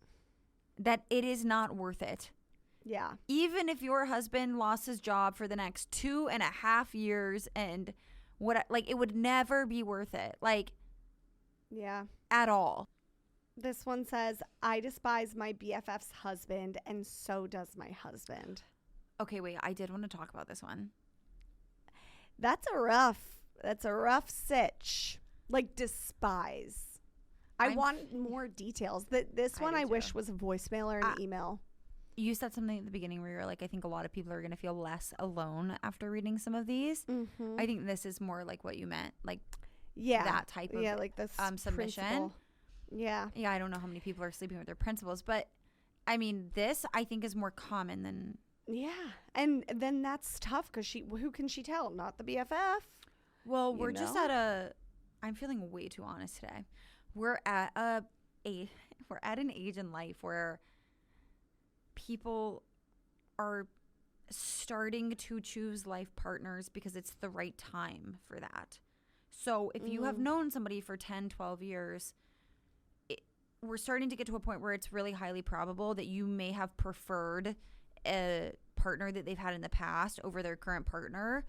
that it is not worth it. Yeah. Even if your husband lost his job for the next 2.5 years and it would never be worth it. Like, yeah. At all. This one says, I despise my BFF's husband and so does my husband. Okay, wait. I did want to talk about this one. That's a rough sitch. Like, despise. I want more details. This one I wish was a voicemail or an email. You said something at the beginning where you're like, I think a lot of people are going to feel less alone after reading some of these. Mm-hmm. I think this is more like what you meant. Like, that type of like this submission. Principle. Yeah. Yeah, I don't know how many people are sleeping with their principals. But, I mean, this I think is more common than... Yeah. And then that's tough because who can she tell? Not the BFF. Well, we're just at I'm feeling way too honest today. We're at an age in life where people are starting to choose life partners because it's the right time for that. So if you have known somebody for 10, 12 years, we're starting to get to a point where it's really highly probable that you may have preferred a partner that they've had in the past over their current partner.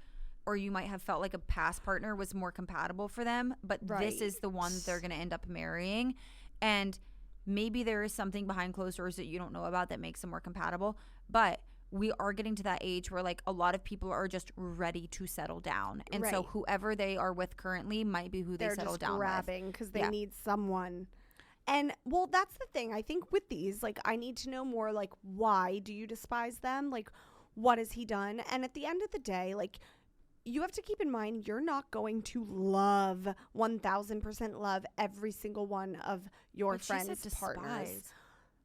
Or you might have felt like a past partner was more compatible for them, but this is the one that they're going to end up marrying. And maybe there is something behind closed doors that you don't know about that makes them more compatible. But we are getting to that age where like a lot of people are just ready to settle down. And so whoever they are with currently might be who they settle down with. They're just grabbing because they need someone. And, well, that's the thing. I think with these, like, I need to know more, like, why do you despise them? Like, what has he done? And at the end of the day, like, you have to keep in mind you're not going to love 1,000% love every single one of your friends' partners.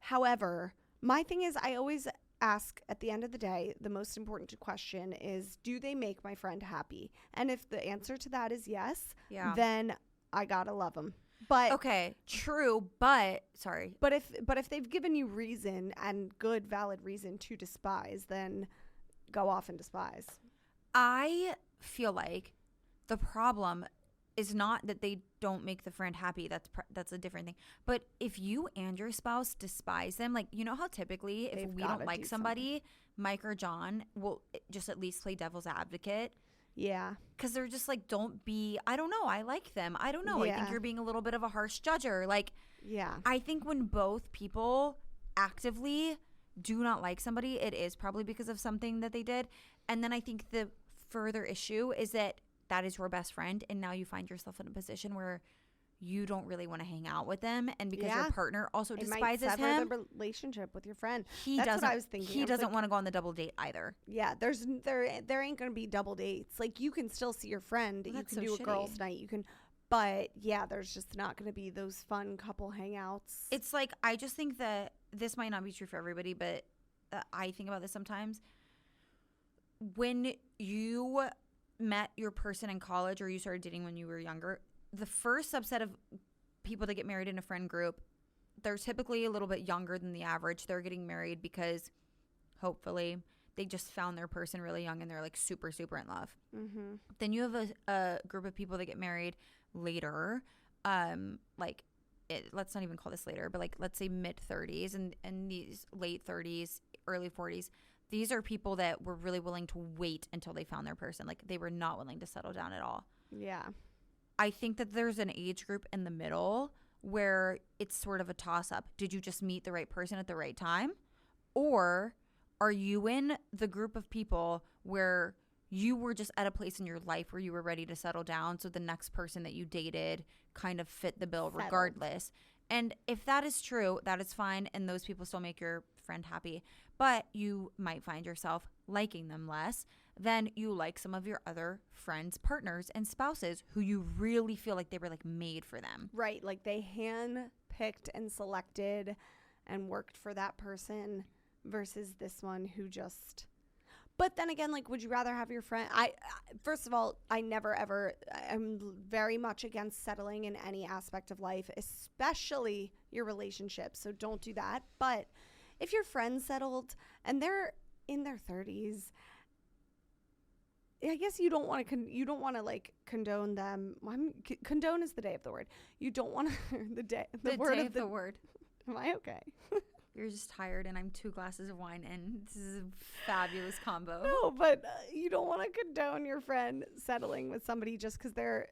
However, my thing is I always ask at the end of the day, the most important question is, do they make my friend happy? And if the answer to that is yes, then I gotta love them. But okay, true, but sorry. But if they've given you reason and good valid reason to despise, then go off and despise. I feel like the problem is not that they don't make the friend happy. That's a different thing. But if you and your spouse despise them, like, you know how typically if we don't like somebody, Mike or John will just at least play devil's advocate. Yeah. Because they're just like, I don't know. I like them. I don't know. I think you're being a little bit of a harsh judger. Like, I think when both people actively do not like somebody, it is probably because of something that they did. And then I think the further issue is that is your best friend. And now you find yourself in a position where you don't really want to hang out with them, and because your partner also despises him, might sever the relationship with your friend. That's what I was thinking. He doesn't want to go on the double date either. Yeah, there ain't gonna be double dates. Like, you can still see your friend. You can do a girls' night. You can, but yeah, there's just not gonna be those fun couple hangouts. It's like, I just think that this might not be true for everybody, but I think about this sometimes. When you met your person in college, or you started dating when you were younger, the first subset of people that get married in a friend group, they're typically a little bit younger than the average. They're getting married because hopefully they just found their person really young and they're like super, super in love. Mm-hmm. Then you have a group of people that get married later, let's not even call this later, but like, let's say mid 30s and these late 30s, early 40s. These are people that were really willing to wait until they found their person. Like, they were not willing to settle down at all. Yeah. I think that there's an age group in the middle where it's sort of a toss-up. Did you just meet the right person at the right time? Or are you in the group of people where you were just at a place in your life where you were ready to settle down, so the next person that you dated kind of fit the bill regardless? And if that is true, that is fine, and those people still make your friend happy. But you might find yourself liking them less than you like some of your other friends' partners and spouses who you really feel like they were like made for them. Right. Like, they hand-picked and selected and worked for that person versus this one who just... But then again, like, would you rather have your friend... First of all, I'm very much against settling in any aspect of life, especially your relationship. So don't do that. But if your friend's settled and they're in their 30s, I guess you don't want to like condone them. Condone is the day of the word. You don't want to the word of the word. Am I okay? You're just tired, and I'm 2 glasses of wine, and this is a fabulous combo. No, but you don't want to condone your friend settling with somebody just because they're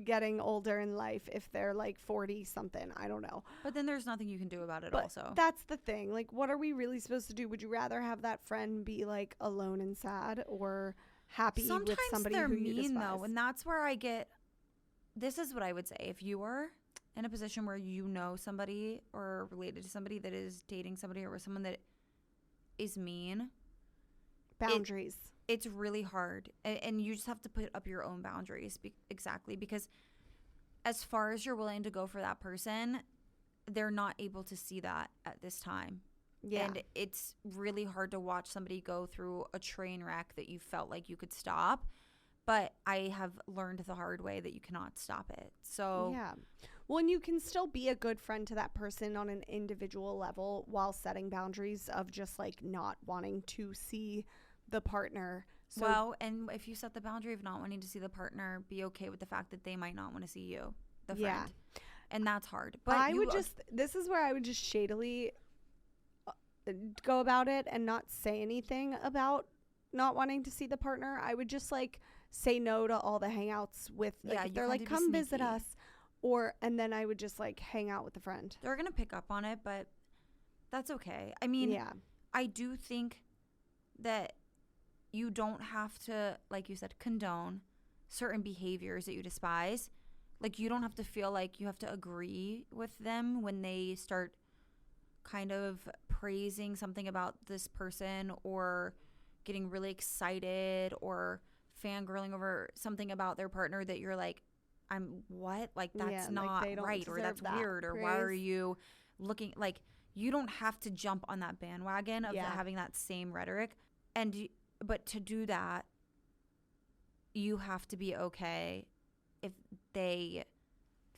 getting older in life. If they're like 40 something, I don't know. But then there's nothing you can do about it. But also, that's the thing. Like, what are we really supposed to do? Would you rather have that friend be like alone and sad, or happy with somebody who you despise? Though, and that's where I get. This is what I would say. If you are in a position where you know somebody or related to somebody that is dating somebody or with someone that is mean, boundaries. It's really hard, and you just have to put up your own boundaries. Exactly, because as far as you're willing to go for that person, they're not able to see that at this time. Yeah. And it's really hard to watch somebody go through a train wreck that you felt like you could stop. But I have learned the hard way that you cannot stop it. So yeah. Well, and you can still be a good friend to that person on an individual level while setting boundaries of just like not wanting to see the partner. So, well, and if you set the boundary of not wanting to see the partner, be okay with the fact that they might not want to see you, the friend. Yeah. And that's hard. But this is where I would just shadily go about it and not say anything about not wanting to see the partner. I would just like say no to all the hangouts with, like, if they're like, come visit us, and then I would just like hang out with the friend. They're going to pick up on it, but that's okay. I mean, yeah. I do think that you don't have to, like you said, condone certain behaviors that you despise. Like, you don't have to feel like you have to agree with them when they start kind of praising something about this person or getting really excited or fangirling over something about their partner that you're like, what? Like, that's not right, or that's weird, or why are you looking? Like, you don't have to jump on that bandwagon of having that same rhetoric. But to do that, you have to be okay if they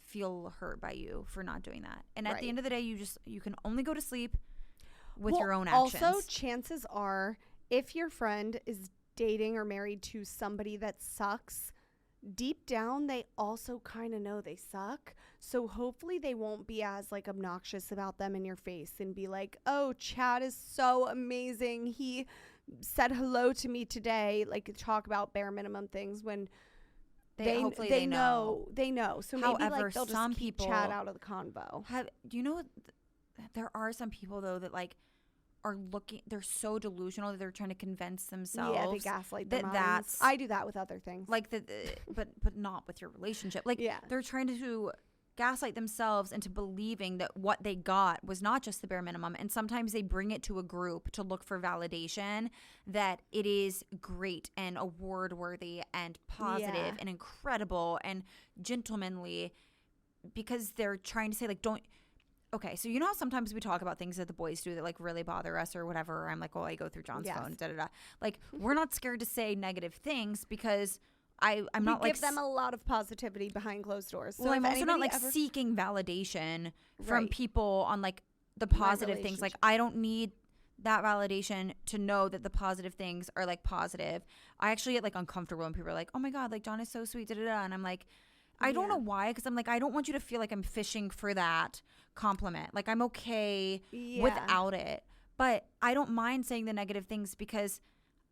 feel hurt by you for not doing that. And at the end of the day, you can only go to sleep with your own actions. Also, chances are, if your friend is dating or married to somebody that sucks, deep down they also kind of know they suck. So hopefully they won't be as like obnoxious about them in your face and be like, oh, Chad is so amazing, he said hello to me today. Like, talk about bare minimum things when they know. So maybe like they'll just keep Chad out of the convo. Do you know there are some people though that like are looking, they're so delusional that they're trying to convince themselves. Yeah, they gaslight their minds. I do that with other things. Like but not with your relationship. Like, they're trying to gaslight themselves into believing that what they got was not just the bare minimum. And sometimes they bring it to a group to look for validation that it is great and award worthy and positive and incredible and gentlemanly, because they're trying to say like, don't. Okay, so you know how sometimes we talk about things that the boys do that like really bother us or whatever, or I'm like, oh, I go through John's phone, da-da-da. Like, we're not scared to say negative things because I'm not like... give them a lot of positivity behind closed doors. So well, I'm also not like seeking validation from people on like the positive things. Like, I don't need that validation to know that the positive things are like positive. I actually get like uncomfortable when people are like, oh my God, like John is so sweet, da-da-da. And I'm like... I don't know why, because I'm like, I don't want you to feel like I'm fishing for that compliment. Like, I'm okay without it. But I don't mind saying the negative things because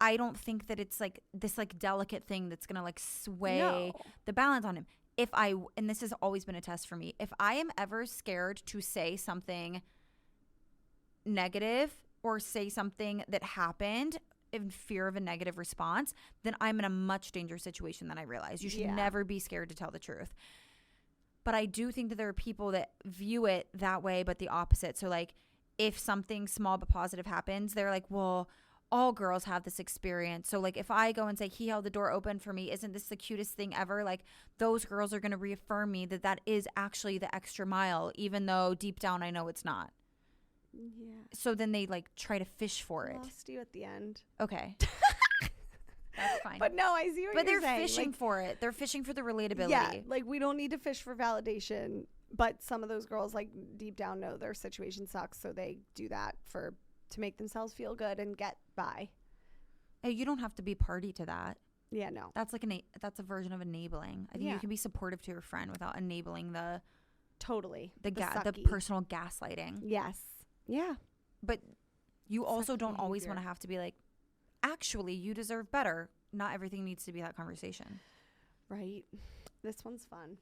I don't think that it's like this like delicate thing that's going to like sway the balance on him. And this has always been a test for me, if I am ever scared to say something negative or say something that happened in fear of a negative response, then I'm in a much dangerous situation than I realize. You should never be scared to tell the truth. But I do think that there are people that view it that way, but the opposite. So like if something small but positive happens, they're like, well, all girls have this experience. So like if I go and say he held the door open for me, isn't this the cutest thing ever? Like those girls are going to reaffirm me that that is actually the extra mile, even though deep down I know it's not. Yeah. So then they like try to fish for it. Lost you at the end. Okay. That's fine. But no, I see what you're saying. But they're fishing for it. They're fishing for the relatability. Yeah, like we don't need to fish for validation, but some of those girls like deep down know their situation sucks, so they do that to make themselves feel good and get by. Hey, you don't have to be party to that. Yeah, no. That's like that's a version of enabling. I think you can be supportive to your friend without enabling the personal gaslighting. Yes. Yeah. But you also don't always want to have to be like, actually, you deserve better. Not everything needs to be that conversation. Right. This one's fun.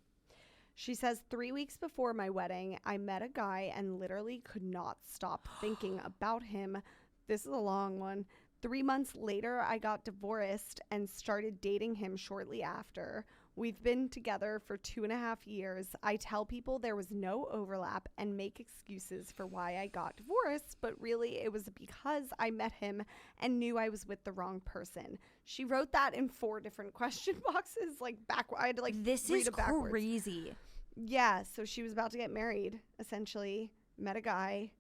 She says, 3 weeks before my wedding, I met a guy and literally could not stop thinking about him. This is a long one. 3 months later, I got divorced and started dating him shortly after. We've been together for 2.5 years. I tell people there was no overlap and make excuses for why I got divorced, but really it was because I met him and knew I was with the wrong person. She wrote that in 4 different question boxes, like I had to like this read is it backwards. Crazy. Yeah, so she was about to get married, essentially. Met a guy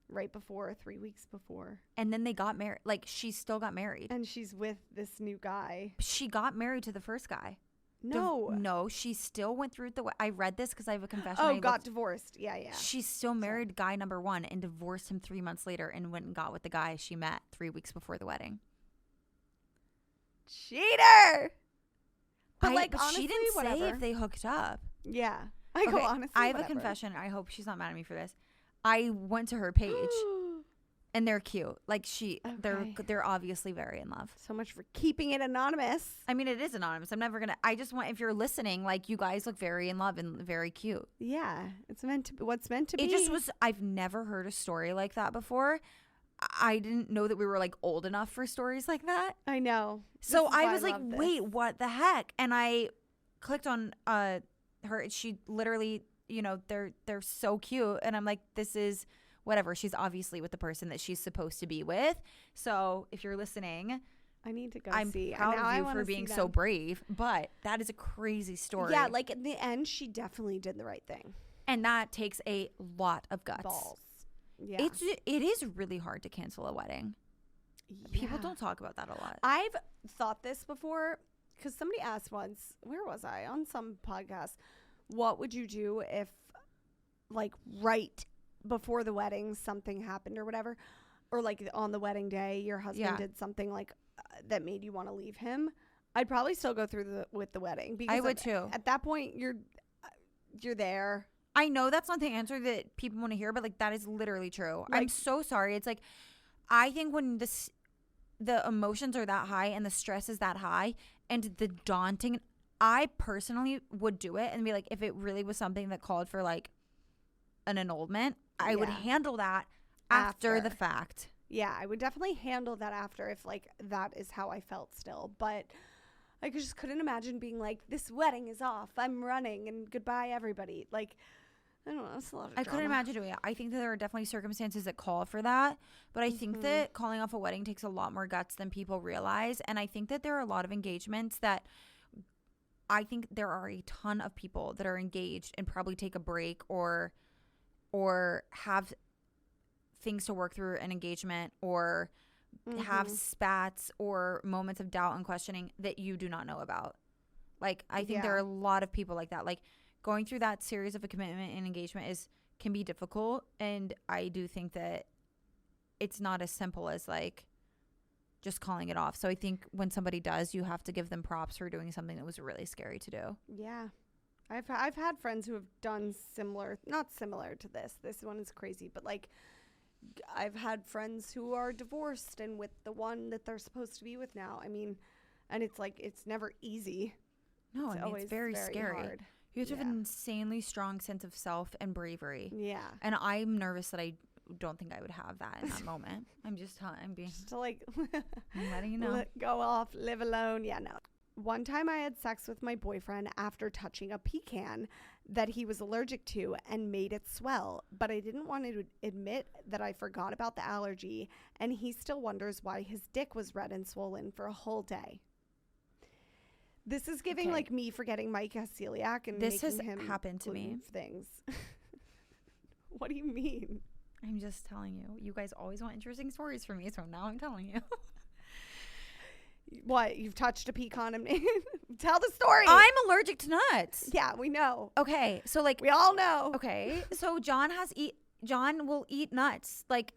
right before, 3 weeks before. And then they got married. Like, she still got married. And she's with this new guy. She got married to the first guy. No, she still went through I read this because I have a confession. Oh, got divorced. Yeah. She still married guy number 1 and divorced him 3 months later and went and got with the guy she met 3 weeks before the wedding. Cheater! But honestly, she didn't say if they hooked up. Yeah. Honestly, I have a confession. I hope she's not mad at me for this. I went to her page. And they're cute. Like they're obviously very in love. So much for keeping it anonymous. I mean, it is anonymous. I just want, if you're listening, like you guys look very in love and very cute. Yeah. It's meant to be what's meant to be. It just was, I've never heard a story like that before. I didn't know that we were like old enough for stories like that. I know. So I was like, wait, what the heck? And I clicked on her. She literally, they're so cute. And I'm like, this is whatever. She's obviously with the person that she's supposed to be with. So if you're listening, I need to go see. I'm proud of you for being so brave, but that is a crazy story. Yeah, like in the end, she definitely did the right thing. And that takes a lot of guts. Balls. Yeah. It is really hard to cancel a wedding. Yeah. People don't talk about that a lot. I've thought this before because somebody asked once, where was I? On some podcast, what would you do if like right before the wedding something happened or whatever, or like on the wedding day your husband did something like that made you want to leave him? I'd probably still go through with the wedding because I would too. At that point you're there. I know that's not the answer that people want to hear, but like that is literally true. Like, I'm so sorry. It's like I think when the emotions are that high and the stress is that high and the daunting, I personally would do it and be like, if it really was something that called for like an annulment, I would handle that after the fact. Yeah, I would definitely handle that after if like that is how I felt still. But I just couldn't imagine being like, this wedding is off. I'm running and goodbye, everybody. Like, I don't know. It's a lot of drama. I couldn't imagine doing it. I think that there are definitely circumstances that call for that. But I think that calling off a wedding takes a lot more guts than people realize. And I think that there are a lot of engagements that I think there are a ton of people that are engaged and probably take a break or have things to work through an engagement or have spats or moments of doubt and questioning that you do not know about. Like, I think there are a lot of people like that. Like, going through that series of a commitment and engagement can be difficult. And I do think that it's not as simple as like just calling it off. So I think when somebody does, you have to give them props for doing something that was really scary to do. Yeah. I've had friends who have done not similar to this. This one is crazy, but like I've had friends who are divorced and with the one that they're supposed to be with now. I mean, and it's like, it's never easy. No, it's very scary. Hard. You have to have an insanely strong sense of self and bravery. Yeah. And I'm nervous that I don't think I would have that in that moment. I'm just like, I'm letting you know. Go off, live alone. Yeah, no. One time I had sex with my boyfriend after touching a pecan that he was allergic to and made it swell, but I didn't want to admit that I forgot about the allergy, and he still wonders why his dick was red and swollen for a whole day. This is giving like me forgetting Mike has celiac and this making has him happened to me. Things. What do you mean? I'm just telling you. You guys always want interesting stories from me, so now I'm telling you. What? You've touched a pecan and tell the story. I'm allergic to nuts. Yeah, we know. Okay, so like we all know. Okay, so John will eat nuts. Like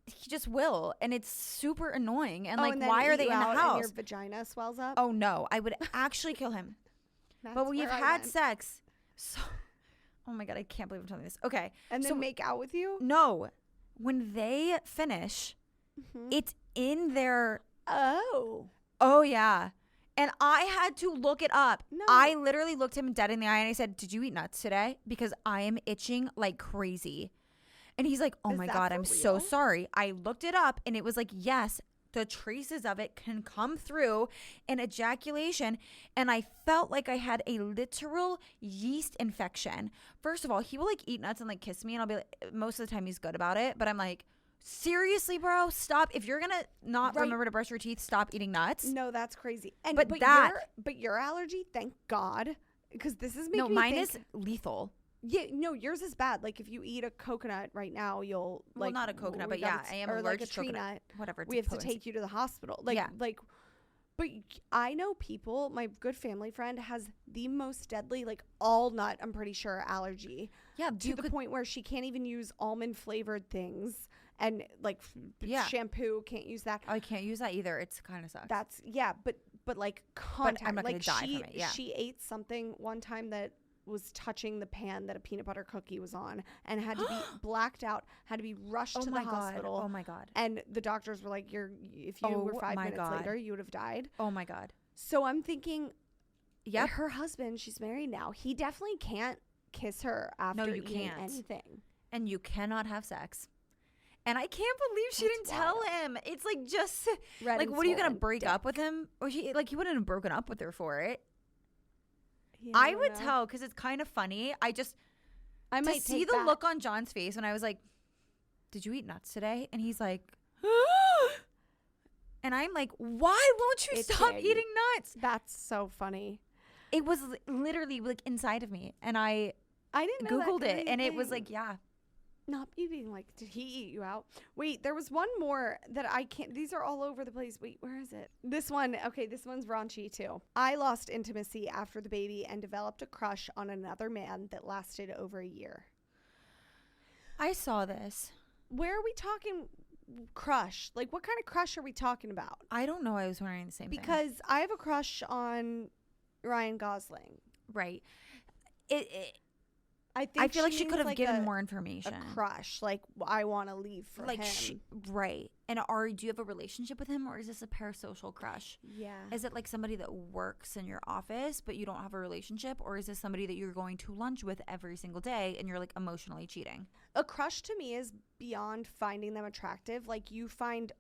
he just will, and it's super annoying. And like, and why are they in the house? And your vagina swells up. Oh no, I would actually kill him. But we've had sex. So, oh my god, I can't believe I'm telling this. Okay, and then make out with you? No, when they finish, it's in their. Oh yeah. And I had to look it up. No. I literally looked him dead in the eye and I said, "Did you eat nuts today? Because I am itching like crazy." And he's like, "Oh my god, I'm so sorry." I looked it up and it was like, yes, the traces of it can come through in ejaculation. And I felt like I had a literal yeast infection. First of all, he will like eat nuts and like kiss me and I'll be like, most of the time he's good about it. But I'm like, seriously, bro, stop. If you're gonna not remember to brush your teeth, stop eating nuts. No, that's crazy. And but your allergy, thank God, because this is making no, mine is lethal. Yeah, no, yours is bad. Like if you eat a coconut right now, you'll like not a coconut, but yeah, I am allergic like a to tree coconut. Nut. Whatever. We have to take you to the hospital. Like but I know people. My good family friend has the most deadly like all nut. I'm pretty sure allergy. Yeah, to the point where she can't even use almond flavored things. And like shampoo, can't use that. I can't use that either. It's kind of sucks. But like contact. But I'm not like gonna die from it. Yeah. She ate something one time that was touching the pan that a peanut butter cookie was on and had to be blacked out, had to be rushed to the hospital. Oh my god. And the doctors were like, if you were 5 minutes later, you would have died. Oh my god. So I'm thinking, her husband, she's married now. He definitely can't kiss her after eating anything. And you cannot have sex. And I can't believe she didn't tell him. It's like just like, what are you gonna break up with him? Or he wouldn't have broken up with her for it. Yeah, I would tell because it's kind of funny. I might see the look on John's face when I was like, "Did you eat nuts today?" And he's like, and I'm like, "Why won't you stop eating nuts?" That's so funny. It was literally like inside of me, and I didn't know Googled it, and it was like, yeah. Not eating, like, did he eat you out? Wait, there was one more that I can't. These are all over the place. Wait, where is it? This one. Okay, this one's raunchy too. I lost intimacy after the baby and developed a crush on another man that lasted over a year. I saw this. Where are we talking crush? Like, what kind of crush are we talking about? I don't know. I was wondering the same thing. Because I have a crush on Ryan Gosling. Right. I feel like she could have given more information. A crush, like I want to leave for him. Right. And do you have a relationship with him, or is this a parasocial crush? Yeah. Is it like somebody that works in your office, but you don't have a relationship, or is this somebody that you're going to lunch with every single day and you're like emotionally cheating? A crush to me is beyond finding them attractive. Like you find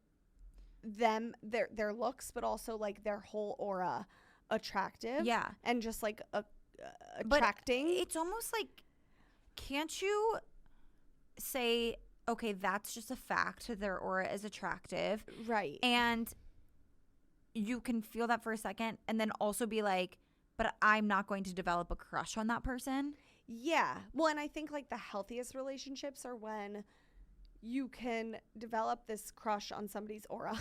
their looks, but also like their whole aura attractive. Yeah. And just like attracting. But it's almost like, can't you say, okay, that's just a fact that their aura is attractive. Right. And you can feel that for a second and then also be like, but I'm not going to develop a crush on that person. Yeah. Well, and I think like the healthiest relationships are when you can develop this crush on somebody's aura.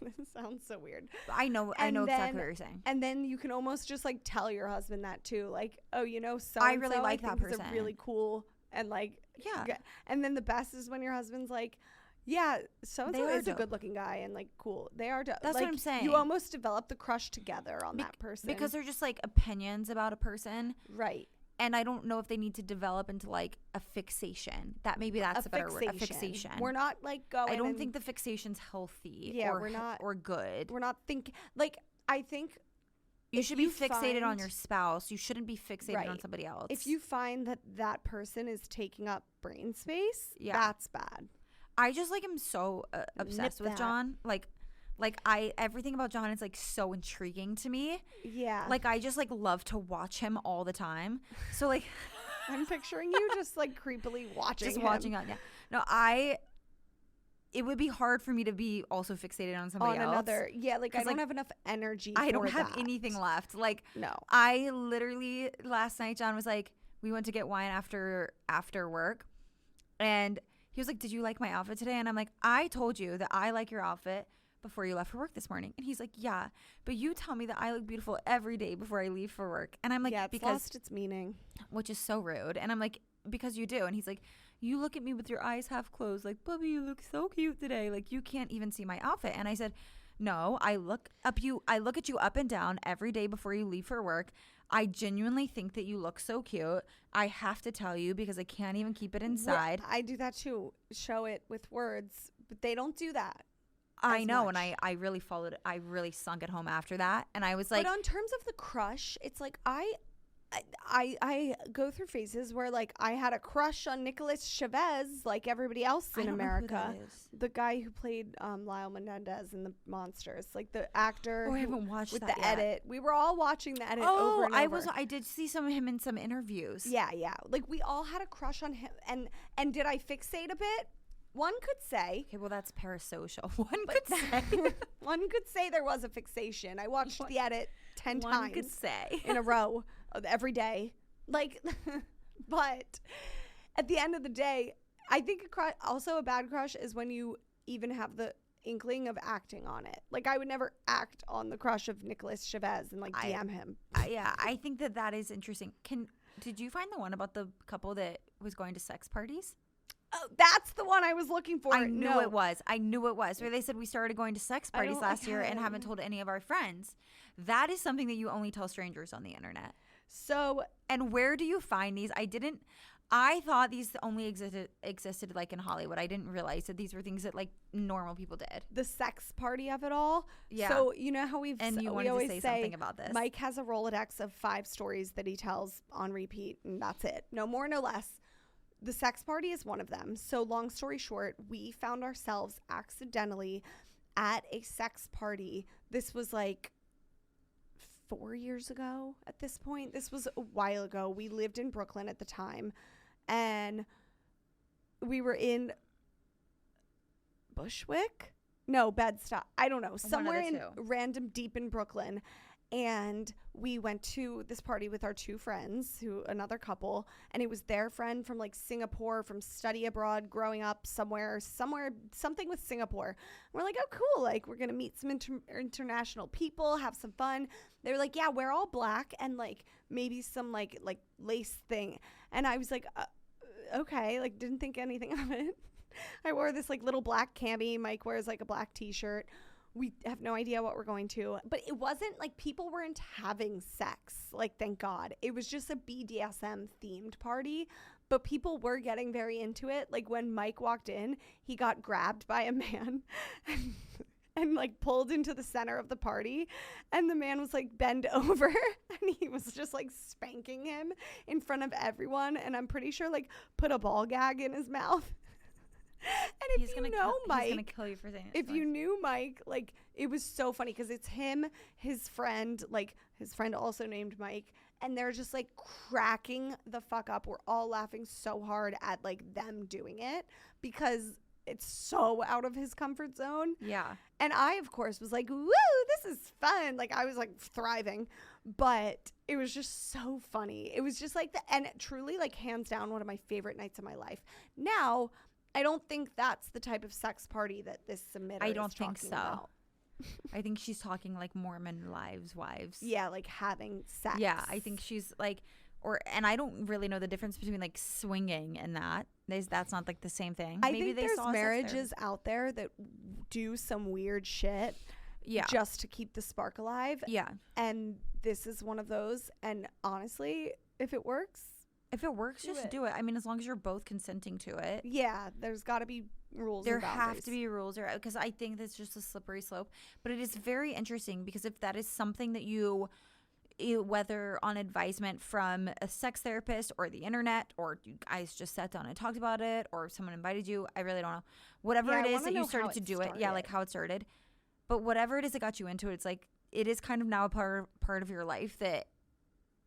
This sounds so weird. I know exactly what you're saying. And then you can almost just like tell your husband that too. Like, oh, you know, so I really like that person. He's really cool. And like, yeah. And then the best is when your husband's like, yeah, so-and-so is a good-looking guy and, like, cool. They are dope. That's like, what I'm saying. You almost develop the crush together on that person. Because they're just, like, opinions about a person. Right. And I don't know if they need to develop into, like, a fixation. That's a better word. A fixation. We're not, like, going I don't think the fixation's healthy. Yeah, we're not. Or good. We're not thinking. Like, I think you should be fixated on your spouse. You shouldn't be fixated on somebody else. If you find that person is taking up brain space, that's bad. I just like am so obsessed with John. Like everything about John is like so intriguing to me. Yeah. Like I just like love to watch him all the time. So like I'm picturing you just like creepily watching him. Watching on. Yeah. No, it would be hard for me to be also fixated on somebody else. Another. Yeah, like I don't have enough energy. I don't have anything left. Like no. I literally last night John was like, we went to get wine after work, and he was like, did you like my outfit today? And I'm like, I told you that I like your outfit before you left for work this morning. And he's like, yeah, but you tell me that I look beautiful every day before I leave for work. And I'm like, yeah, it's lost its meaning. Which is so rude. And I'm like, because you do. And he's like, you look at me with your eyes half closed. Like, Bubby, you look so cute today. Like, you can't even see my outfit. And I said, no, I look at you up and down every day before you leave for work. I genuinely think that you look so cute. I have to tell you because I can't even keep it inside. I do that too. Show it with words, but they don't do that. I know, much. And I really followed it. I really sunk it home after that. And I was like, but on terms of the crush, it's like I go through phases where like I had a crush on Nicholas Chavez, like everybody else in America. Know who that is. The guy who played Lyle Menendez in The Monsters, like the actor. Oh, I haven't watched with that the yet. edit. We were all watching the edit over and over. I did see some of him in some interviews. Yeah. Like we all had a crush on him, and did I fixate a bit? One could say. Okay, well that's parasocial. One could say there was a fixation. I watched the edit 10 times. One could say in a row every day. Like, but at the end of the day, I think also a bad crush is when you even have the inkling of acting on it. Like I would never act on the crush of Nicholas Chavez and like DM him. Yeah, I think that is interesting. Did you find the one about the couple that was going to sex parties? Oh, that's the one I was looking for. I knew it was. Where they said we started going to sex parties last year and haven't told any of our friends. That is something that you only tell strangers on the internet. So, and where do you find these? I thought these only existed like in Hollywood. I didn't realize that these were things that like normal people did. The sex party of it all. Yeah. So you know how we wanted always to say something about this. Mike has a Rolodex of 5 stories that he tells on repeat, and that's it. No more, no less. The sex party is one of them. So long story short, we found ourselves accidentally at a sex party. This was like 4 years ago at this point. This was a while ago. We lived in Brooklyn at the time, and we were in Bushwick? No, Bed-Stuy. I don't know. Somewhere in random deep in Brooklyn. And we went to this party with our 2 friends, another couple, and it was their friend from like Singapore, from study abroad, growing up somewhere, something with Singapore. And we're like, oh, cool. Like, we're going to meet some international people, have some fun. They were like, yeah, we're all black and like maybe some like lace thing. And I was like, okay, like didn't think anything of it. I wore this like little black cami. Mike wears like a black t-shirt. We have no idea what we're going to, but it wasn't like people weren't having sex. Like, thank God. It was just a BDSM themed party, but people were getting very into it. Like when Mike walked in, he got grabbed by a man and like pulled into the center of the party. And the man was like bent over and he was just like spanking him in front of everyone. And I'm pretty sure like put a ball gag in his mouth. And if you know Mike, he's gonna kill you for saying it. If you knew Mike, like, it was so funny because it's him, his friend, like his friend also named Mike, and they're just like cracking the fuck up. We're all laughing so hard at like them doing it because it's so out of his comfort zone. Yeah. And I, of course, was like, woo, this is fun. Like, I was like thriving, but it was just so funny. It was just like and truly, like, hands down, one of my favorite nights of my life. Now, I don't think that's the type of sex party that this submitter I don't think so. About. I think she's talking like Mormon wives. Yeah, like having sex. Yeah, I think she's like, and I don't really know the difference between like swinging and that. That's not like the same thing. I think there's marriages out there that do some weird shit. Yeah. Just to keep the spark alive. Yeah. And this is one of those. And honestly, if it works, just do it. I mean, as long as you're both consenting to it. Yeah, there's got to be rules. There have to be rules, because I think that's just a slippery slope. But it is very interesting because if that is something that you whether on advisement from a sex therapist or the internet, or you guys just sat down and talked about it, or someone invited you, I really don't know. Whatever it is that you started to do it, like how it started. But whatever it is that got you into it, it's like it is kind of now a part of your life that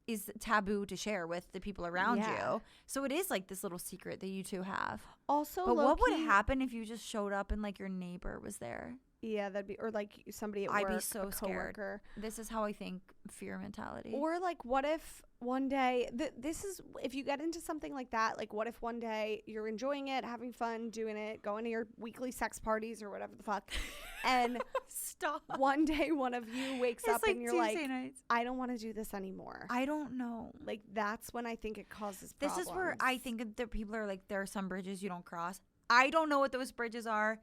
is taboo to share with the people around you. So it is like this little secret that you two have. Also, but what would happen if you just showed up and like your neighbor was there? Yeah, that'd be, or like somebody at work, I'd be so scared. This is how I think fear mentality. Or like, what if one day, this is, if you get into something like that, like what if one day you're enjoying it, having fun, doing it, going to your weekly sex parties or whatever the fuck, and stop. One day one of you wakes up and you're Tuesday like, nights. I don't want to do this anymore. I don't know. Like, that's when I think it causes problems. This is where I think that people are like, there are some bridges you don't cross. I don't know what those bridges are.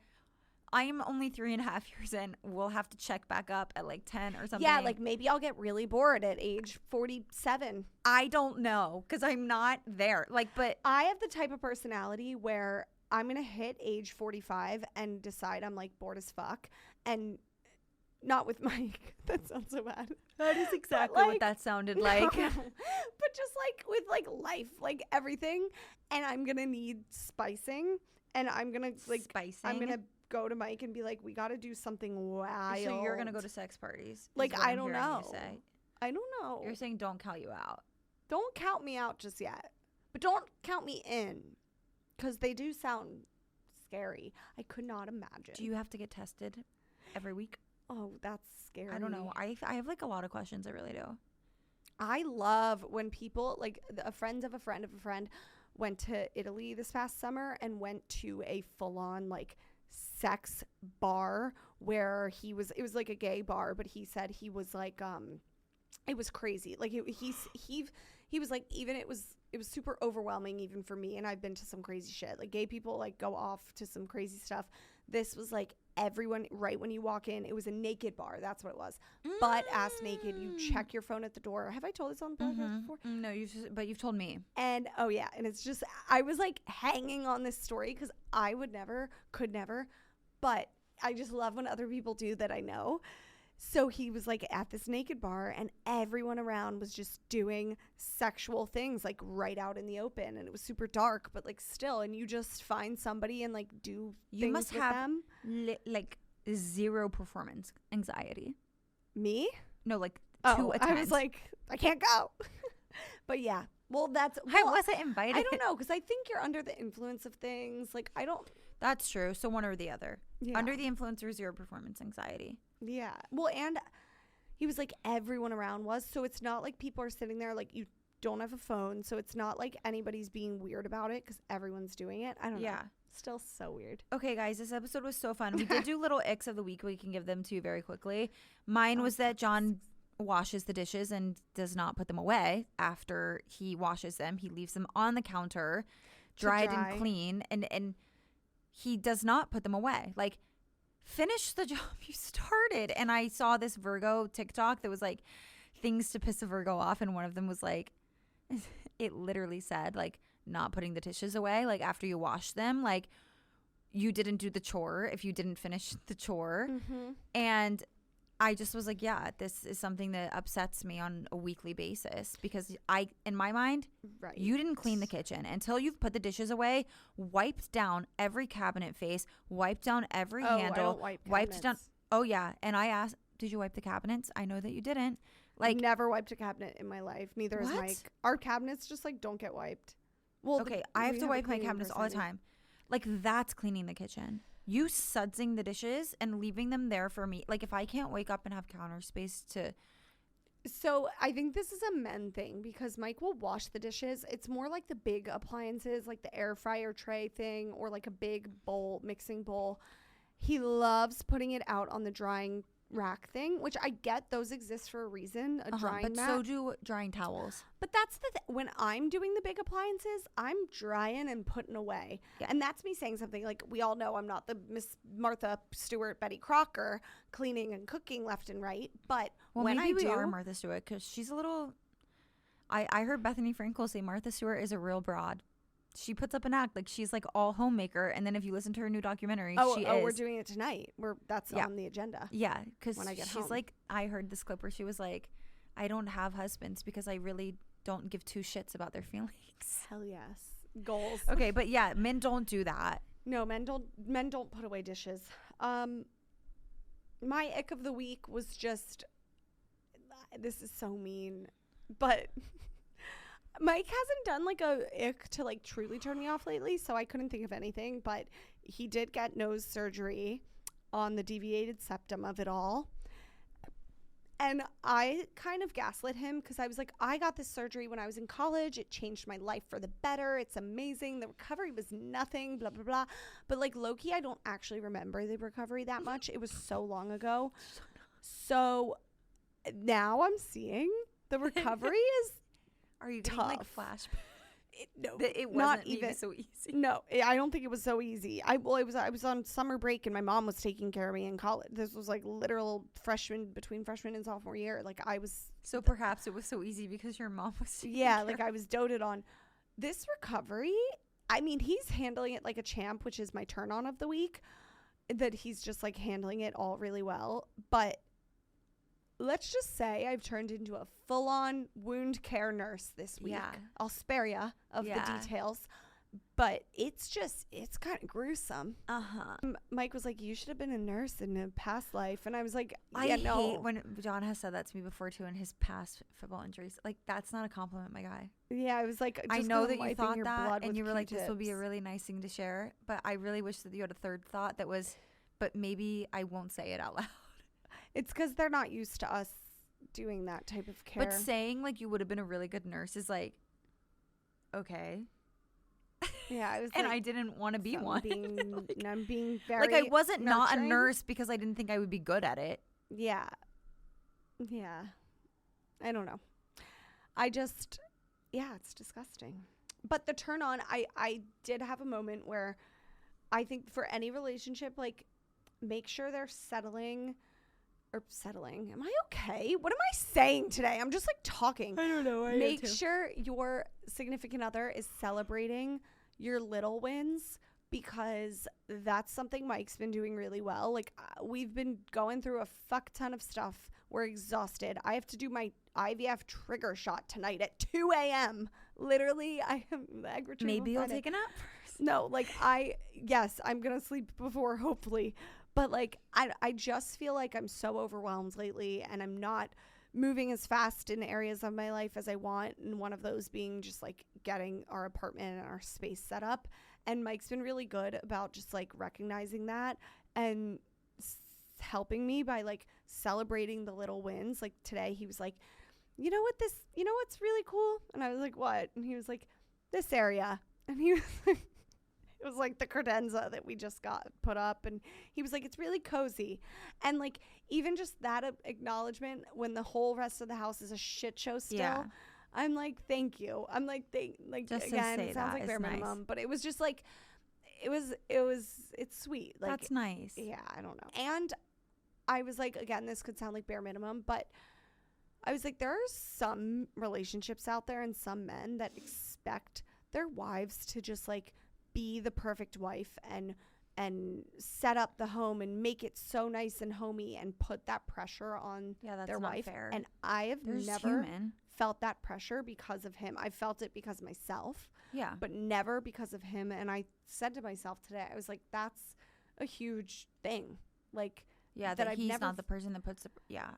I am only 3.5 years in. We'll have to check back up at like 10 or something. Yeah, like maybe I'll get really bored at age 47. I don't know because I'm not there. Like, but I have the type of personality where I'm going to hit age 45 and decide I'm like bored as fuck. And not with Mike. That sounds so bad. That is exactly what that sounded like. But just like with like life, like everything. And I'm going to need spicing. And I'm going to like, I'm going to go to Mike and be like, we got to do something wild. So you're going to go to sex parties? Like, I don't know. I don't know. You're saying don't count you out. Don't count me out just yet. But don't count me in. Because they do sound scary. I could not imagine. Do you have to get tested every week? Oh, that's scary. I don't know. I have like a lot of questions. I really do. I love when people, like a friend of a friend of a friend went to Italy this past summer and went to a full-on like sex bar where it was like a gay bar, but he said he was like it was crazy. Like he was like, even it was super overwhelming even for me, and I've been to some crazy shit. Like gay people like go off to some crazy stuff. This was like everyone, right when you walk in, it was a naked bar. That's what it was. Butt ass naked. You check your phone at the door. Have I told this on the podcast before? No, you've told me. And oh yeah, and it's just, I was like hanging on this story because I could never, but I just love when other people do that I know. So he was like at this naked bar and everyone around was just doing sexual things like right out in the open, and it was super dark, but like still, and you just find somebody and like do you things must with have them. Like zero performance anxiety. Me? No, like to attend. I was like, I can't go. But yeah. Well, why was I invited? I don't know, because I think you're under the influence of things. Like, I don't. That's true. So one or the other. Yeah. Under the influence or zero performance anxiety. Yeah. Well, and he was like, everyone around was. So it's not like people are sitting there like you don't have a phone. So it's not like anybody's being weird about it because everyone's doing it. I don't know. Still so weird. Okay, guys, this episode was so fun. We did do little icks of the week. We can give them to you very quickly. Mine was that John washes the dishes and does not put them away after he washes them. He leaves them on the counter, dried and clean, and he does not put them away. Like, finish the job you started. And I saw this Virgo TikTok that was like things to piss a Virgo off, and one of them was like, it literally said like not putting the dishes away, like after you wash them, like you didn't do the chore if you didn't finish the chore. And I just was like, yeah, this is something that upsets me on a weekly basis because in my mind, you didn't clean the kitchen until you've put the dishes away, wiped down every cabinet face, wiped down every handle, I don't wipe wiped down. Oh yeah. And I asked, did you wipe the cabinets? I know that you didn't. Like, never wiped a cabinet in my life. Neither has Mike. Our cabinets just like don't get wiped. Well, okay. I have to wipe my cabinets all the time. Like, that's cleaning the kitchen. You sudsing the dishes and leaving them there for me. Like, if I can't wake up and have counter space to. So I think this is a men thing because Mike will wash the dishes. It's more like the big appliances, like the air fryer tray thing or like a big bowl, mixing bowl. He loves putting it out on the drying rack thing, which I get, those exist for a reason, drying but mat. So do drying towels. But that's the when I'm doing the big appliances, I'm drying and putting away. Yeah. And that's me saying something like, we all know I'm not the Miss Martha Stewart, Betty Crocker, cleaning and cooking left and right. But when maybe we are Martha Stewart because she's a little. I heard Bethany Frankel say Martha Stewart is a real broad. She puts up an act like she's like all homemaker, and then if you listen to her new documentary, she is. We're doing it tonight. That's on the agenda. Yeah, because when I get she's home. Like, I heard this clip where she was like, I don't have husbands because I really don't give two shits about their feelings. Hell yes, goals. Okay, but yeah, men don't do that. No, men don't put away dishes. My ick of the week was just. This is so mean, but. Mike hasn't done like a ick to like truly turn me off lately, so I couldn't think of anything, but he did get nose surgery on the deviated septum of it all. And I kind of gaslit him because I was like, I got this surgery when I was in college. It changed my life for the better. It's amazing. The recovery was nothing, blah, blah, blah. But like low-key, I don't actually remember the recovery that much. It was so long ago. So now I'm seeing the recovery is Are you tough. getting like flashbacks? No, it wasn't not even so easy. No, I don't think it was so easy. I was on summer break and my mom was taking care of me in college. This was like literal between freshman and sophomore year. Like I was. So perhaps it was so easy because your mom was. Like I was doted on. This recovery, I mean, he's handling it like a champ, which is my turn on of the week. That he's just like handling it all really well, but. Let's just say I've turned into a full-on wound care nurse this week. Yeah. I'll spare you of the details, but it's kind of gruesome. Mike was like, you should have been a nurse in a past life. And I was like, I hate when John has said that to me before too in his past football injuries. Like, that's not a compliment, my guy. Yeah, I was like, I know that you thought that and you were like, this will be a really nice thing to share. But I really wish that you had a third thought that was, but maybe I won't say it out loud. It's because they're not used to us doing that type of care. But saying like you would have been a really good nurse is like, okay. Yeah, I was and I didn't want to be one. I'm being very like I wasn't nurturing. Not a nurse because I didn't think I would be good at it. Yeah. I don't know. It's disgusting. But the turn on, I did have a moment where I think for any relationship, like, make sure they're settling. Am I okay? What am I saying today? I'm just like talking. I don't know. Make sure your significant other is celebrating your little wins because that's something Mike's been doing really well. Like we've been going through a fuck ton of stuff. We're exhausted. I have to do my IVF trigger shot tonight at 2 a.m. Literally, I am maybe you'll take a nap first. No, like I'm going to sleep before, hopefully. But like, I just feel like I'm so overwhelmed lately and I'm not moving as fast in areas of my life as I want. And one of those being just like getting our apartment and our space set up. And Mike's been really good about just like recognizing that and helping me by like celebrating the little wins. Like today he was like, you know what's really cool? And I was like, what? And he was like, this area. And he was like, it was like the credenza that we just got put up. And he was like, it's really cozy. And like, even just that acknowledgement when the whole rest of the house is a shit show still. Yeah. I'm like, thank you. I'm like, just again, it sounds like bare minimum, but it was just like, it's sweet. Like, that's nice. Yeah, I don't know. And I was like, again, this could sound like bare minimum, but I was like, there are some relationships out there and some men that expect their wives to just like be the perfect wife and set up the home and make it so nice and homey and put that pressure on their wife. Fair. And I have never felt that pressure because of him. I felt it because of myself. Yeah. But never because of him. And I said to myself today, I was like, that's a huge thing. Like, yeah, that he's not the person that puts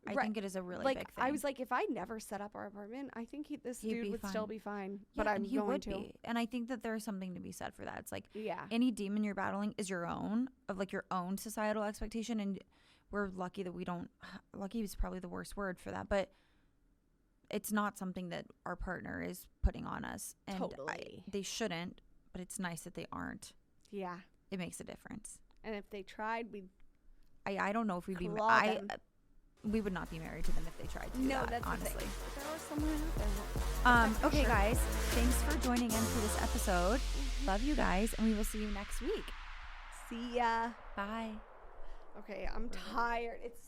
I think it is a really big thing. I was like, if I never set up our apartment, I think this dude would still be fine. Yeah, but I'm going to. And I think that there's something to be said for that. It's like, any demon you're battling is your own, of like your own societal expectation. And we're lucky that we don't, lucky is probably the worst word for that, but it's not something that our partner is putting on us. And totally. They shouldn't, but it's nice that they aren't. Yeah. It makes a difference. And if they tried, I don't know if we'd be we would not be married to them if they tried to do that, that's honestly. There was someone out there. Okay, guys, thanks for joining in for this episode. Love you guys, and we will see you next week. See ya. Bye. Okay, I'm tired. It's